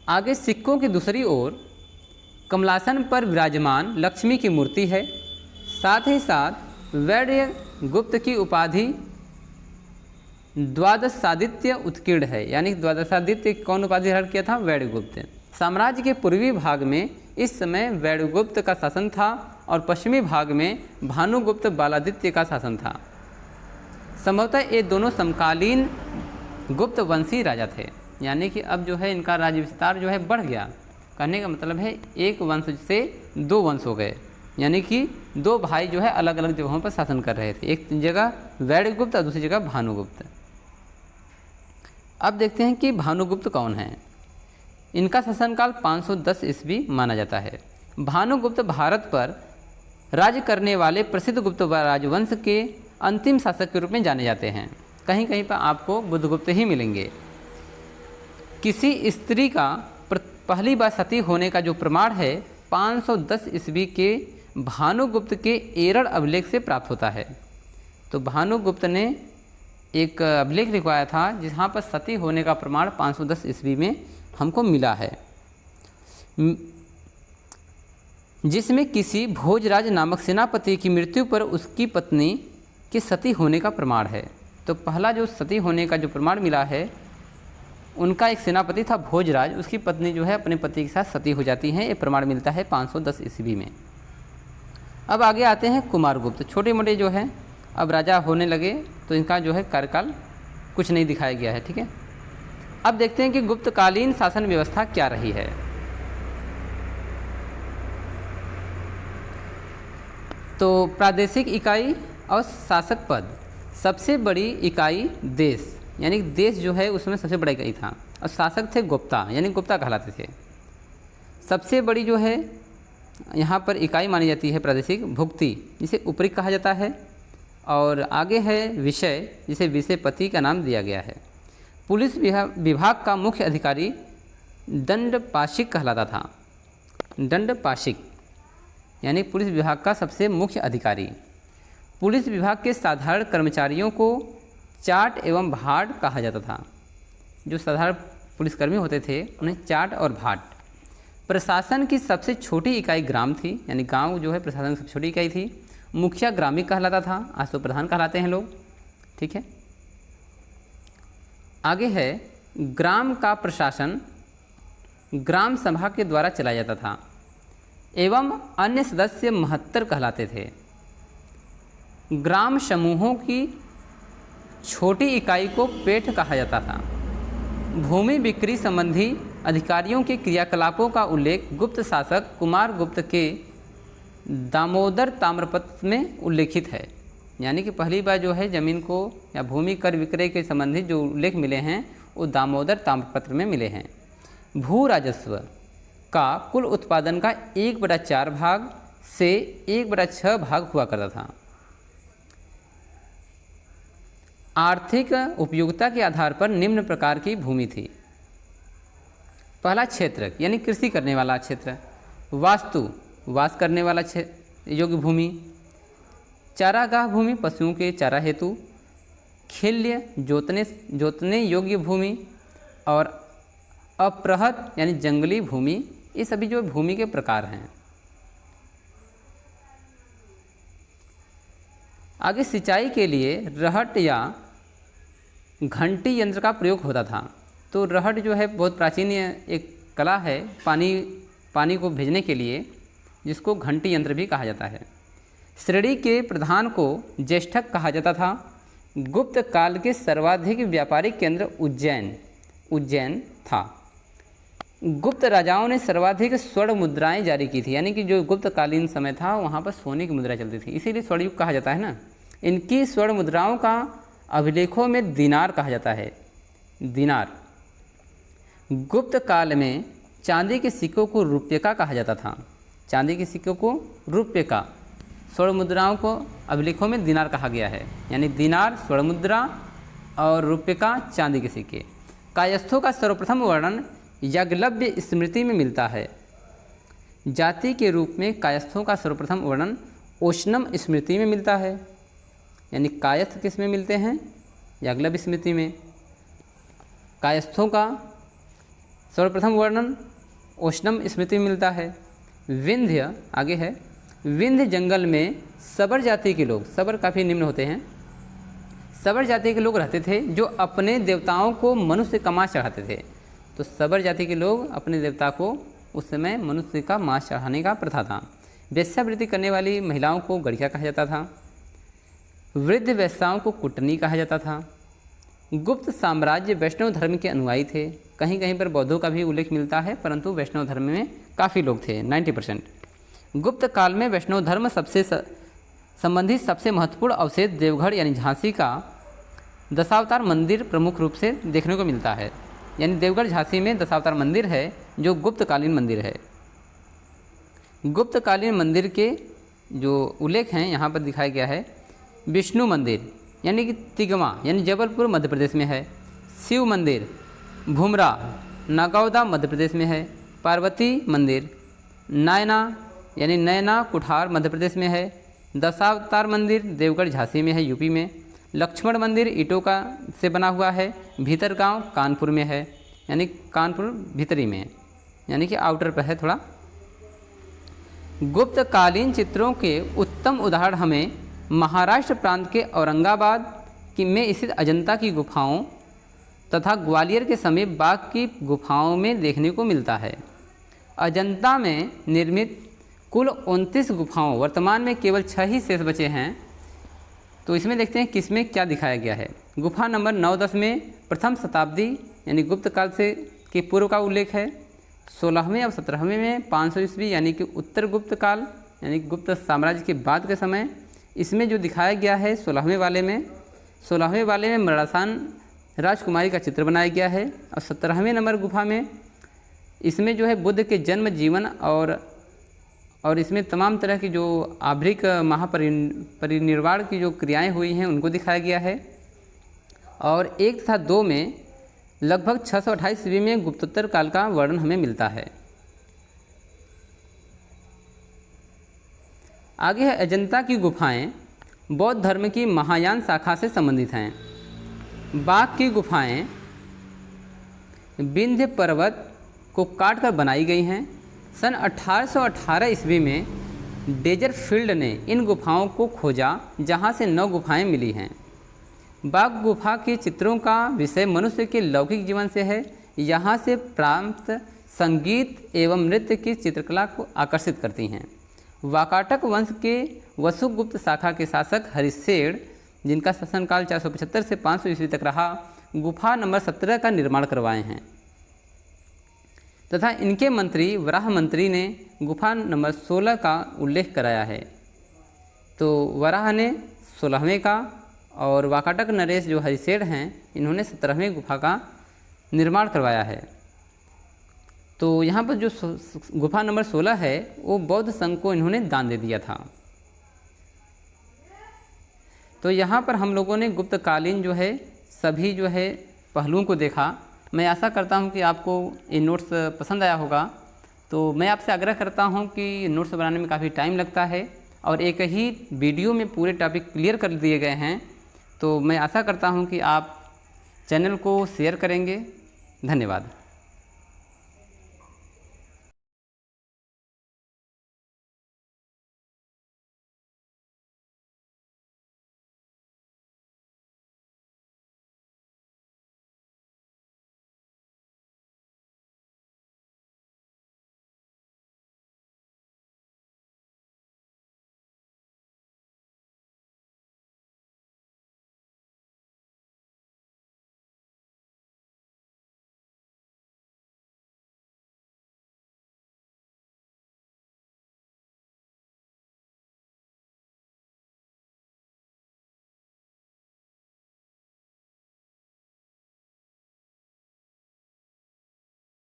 आगे सिक्कों की दूसरी ओर कमलासन पर विराजमान लक्ष्मी की मूर्ति है। साथ ही साथ वैद्य गुप्त की उपाधि द्वादशादित्य उत्कीर्ण है, यानी द्वादशादित्य कौन उपाधि धारण किया था? वैद्यगुप्त। साम्राज्य के पूर्वी भाग में इस समय वैद्यगुप्त का शासन था और पश्चिमी भाग में भानुगुप्त बालादित्य का शासन था। संभवतः ये दोनों समकालीन गुप्त वंशी राजा थे, यानी कि अब जो है इनका राज्य विस्तार जो है बढ़ गया। कहने का मतलब है एक वंश से 2 वंश हो गए, यानी कि 2 भाई जो है अलग अलग जगहों पर शासन कर रहे थे, एक जगह वैद्यगुप्त और दूसरी जगह भानुगुप्त। अब देखते हैं कि भानुगुप्त कौन है। इनका शासनकाल 510 ईस्वी माना जाता है। भानुगुप्त भारत पर राज्य करने वाले प्रसिद्ध गुप्त राजवंश के अंतिम शासक के रूप में जाने जाते हैं। कहीं कहीं पर आपको बुद्धगुप्त ही मिलेंगे। किसी स्त्री का पहली बार सती होने का जो प्रमाण है 510 ईस्वी के भानुगुप्त के एरड़ अभिलेख से प्राप्त होता है। तो भानुगुप्त ने एक अभिलेख लिखवाया था जहाँ पर सती होने का प्रमाण 510 ईस्वी में हमको मिला है, जिसमें किसी भोजराज नामक सेनापति की मृत्यु पर उसकी पत्नी के सती होने का प्रमाण है। तो पहला जो सती होने का जो प्रमाण मिला है, उनका एक सेनापति था भोजराज, उसकी पत्नी जो है अपने पति के साथ सती हो जाती हैं। ये प्रमाण मिलता है 510 ईस्वी में। अब आगे आते हैं कुमारगुप्त। छोटे मोटे जो है अब राजा होने लगे, तो इनका जो है कार्यकाल कुछ नहीं दिखाया गया है, ठीक है। अब देखते हैं कि गुप्तकालीन शासन व्यवस्था क्या रही है। तो प्रादेशिक इकाई और शासक पद। सबसे बड़ी इकाई देश, यानी देश जो है उसमें सबसे बड़ा इकाई था, और शासक थे गुप्ता, यानी गुप्ता कहलाते थे। सबसे बड़ी जो है यहाँ पर इकाई मानी जाती है प्रादेशिक भुक्ति, जिसे उपरिक कहा जाता है। और आगे है विषय, जिसे विषयपति का नाम दिया गया है। पुलिस विभाग का मुख्य अधिकारी दंडपाशिक कहलाता था। दंडपाशिक यानी पुलिस विभाग का सबसे मुख्य अधिकारी। पुलिस विभाग के साधारण कर्मचारियों को चाट एवं भाट कहा जाता था। जो साधारण पुलिसकर्मी होते थे उन्हें चाट और भाट। प्रशासन की सबसे छोटी इकाई ग्राम थी, यानी गांव जो है प्रशासन की सबसे छोटी इकाई थी। मुखिया ग्रामीण कहलाता था, आज तो प्रधान कहलाते हैं लोग, ठीक है। आगे है ग्राम का प्रशासन ग्राम सभा के द्वारा चलाया जाता था एवं अन्य सदस्य महत्तर कहलाते थे। ग्राम समूहों की छोटी इकाई को पेठ कहा जाता था। भूमि बिक्री संबंधी अधिकारियों के क्रियाकलापों का उल्लेख गुप्त शासक कुमार गुप्त के दामोदर ताम्रपत्र में उल्लेखित है। यानी कि पहली बार जो है ज़मीन को या भूमि कर विक्रय के संबंधित जो उल्लेख मिले हैं वो दामोदर ताम्रपत्र में मिले हैं। भू राजस्व का कुल उत्पादन का 1/4 भाग से 1/6 भाग हुआ करता था। आर्थिक उपयोगिता के आधार पर निम्न प्रकार की भूमि थी। पहला क्षेत्र यानी कृषि करने वाला क्षेत्र, वास्तु वास करने वाला योग्य भूमि, चारागाह भूमि पशुओं के चारा हेतु, खिल्य जोतने योग्य भूमि और अप्रहत यानी जंगली भूमि, ये सभी जो भूमि के प्रकार हैं। आगे सिंचाई के लिए रहट या घंटी यंत्र का प्रयोग होता था। तो रहट जो है बहुत प्राचीन एक कला है पानी को भेजने के लिए, जिसको घंटी यंत्र भी कहा जाता है। श्रेणी के प्रधान को ज्येष्ठक कहा जाता था। गुप्त काल के सर्वाधिक व्यापारिक केंद्र उज्जैन था। गुप्त राजाओं ने सर्वाधिक स्वर्ण मुद्राएं जारी की थी, यानी कि जो गुप्तकालीन समय था वहाँ पर सोने की मुद्रा चलती थी, इसीलिए स्वर्ण युग कहा जाता है ना। इनकी स्वर्ण मुद्राओं का अभिलेखों में दिनार कहा जाता है। दिनार। गुप्त काल में चांदी के सिक्कों को रुपयका कहा जाता था। चांदी के सिक्कों को रुपयका, स्वर्ण मुद्राओं को अभिलेखों में दिनार कहा गया है। यानी दिनार स्वर्ण मुद्रा और रुपयका चांदी के सिक्के। कायस्थों का सर्वप्रथम वर्णन याज्ञवल्क्य स्मृति में मिलता है। जाति के रूप में कायस्थों का सर्वप्रथम वर्णन ओशनम स्मृति में मिलता है। यानी कायस्थ किस में मिलते हैं? याज्ञवल्क्य स्मृति में। कायस्थों का सर्वप्रथम वर्णन ओशनम स्मृति में मिलता है। विंध्य आगे है, विंध्य जंगल में सबर जाति के लोग, सबर काफ़ी निम्न होते हैं, सबर जाति के लोग रहते थे जो अपने देवताओं को मनुष्य का मांस चढ़ाते थे। तो सबर जाति के लोग अपने देवता को उस समय मनुष्य का मांस चढ़ाने का प्रथा था। वेश्यावृत्ति करने वाली महिलाओं को गड़िया कहा जाता था। वृद्ध वेश्याओं को कुटनी कहा जाता था। गुप्त साम्राज्य वैष्णव धर्म के अनुयायी थे। कहीं कहीं पर बौद्धों का भी उल्लेख मिलता है, परंतु वैष्णव धर्म में काफ़ी लोग थे, 90%। गुप्त काल में वैष्णव धर्म सबसे संबंधित सबसे महत्वपूर्ण अवशेष देवगढ़ यानी झांसी का दशावतार मंदिर प्रमुख रूप से देखने को मिलता है। यानी देवगढ़ झांसी में दशावतार मंदिर है जो गुप्तकालीन मंदिर है। गुप्तकालीन मंदिर के जो उल्लेख हैं यहाँ पर दिखाया गया है। विष्णु मंदिर यानी कि तिगमा यानी जबलपुर मध्य प्रदेश में है। शिव मंदिर भुमरा नागौदा मध्य प्रदेश में है। पार्वती मंदिर नयना यानी नैना कुठार मध्य प्रदेश में है। दशावतार मंदिर देवगढ़ झांसी में है, यूपी में। लक्ष्मण मंदिर ईंटों का से बना हुआ है, भीतरगांव कानपुर में है, यानी कानपुर भीतरी में, यानी कि आउटर पर है थोड़ा। गुप्तकालीन चित्रों के उत्तम उदाहरण हमें महाराष्ट्र प्रांत के औरंगाबाद में स्थित अजंता की गुफाओं तथा ग्वालियर के समीप बाघ की गुफाओं में देखने को मिलता है। अजंता में निर्मित कुल 29 गुफाओं, वर्तमान में केवल 6 ही शेष बचे हैं। तो इसमें देखते हैं किसमें क्या दिखाया गया है। गुफा नंबर 9-10 में प्रथम शताब्दी यानी गुप्त काल से के पूर्व का उल्लेख है। 16वें और 17वें में 500 ईस्वी यानी कि उत्तर गुप्त काल यानी गुप्त साम्राज्य के बाद के समय। इसमें जो दिखाया गया है 16वें वाले में मरासान राजकुमारी का चित्र बनाया गया है। और 17वें नंबर गुफा में इसमें जो है बुद्ध के जन्म, जीवन और इसमें तमाम तरह की जो आभ्रिक महापरिनिर्वाण की जो क्रियाएं हुई हैं उनको दिखाया गया है। और 1 तथा 2 में लगभग 628 ईस्वी में गुप्तोत्तर काल का वर्णन हमें मिलता है। आगे है अजंता की गुफाएं बौद्ध धर्म की महायान शाखा से संबंधित हैं। बाघ की गुफाएं विंध्य पर्वत को काटकर बनाई गई हैं। सन 1818 ईस्वी में डेजरफील्ड ने इन गुफाओं को खोजा, जहां से 9 गुफाएं मिली हैं। बाघ गुफा के चित्रों का विषय मनुष्य के लौकिक जीवन से है। यहाँ से प्राप्त संगीत एवं नृत्य की चित्रकला को आकर्षित करती हैं। वाकाटक वंश के वसुगुप्त शाखा के शासक हरिशेन, जिनका शासनकाल 475 से 500 ईस्वी तक रहा, गुफा नंबर 17 का निर्माण करवाए हैं तथा इनके मंत्री वराह मंत्री ने गुफा नंबर 16 का उल्लेख कराया है। तो वराह ने 16वें का और वाकाटक नरेश जो हरिशेन हैं इन्होंने 17वें गुफा का निर्माण करवाया है। तो यहाँ पर जो गुफा नंबर 16 है वो बौद्ध संघ को इन्होंने दान दे दिया था। तो यहाँ पर हम लोगों ने गुप्तकालीन जो है सभी जो है पहलुओं को देखा। मैं आशा करता हूँ कि आपको ये नोट्स पसंद आया होगा। तो मैं आपसे आग्रह करता हूँ कि नोट्स बनाने में काफ़ी टाइम लगता है और एक ही वीडियो में पूरे टॉपिक क्लियर कर दिए गए हैं। तो मैं आशा करता हूँ कि आप चैनल को शेयर करेंगे। धन्यवाद।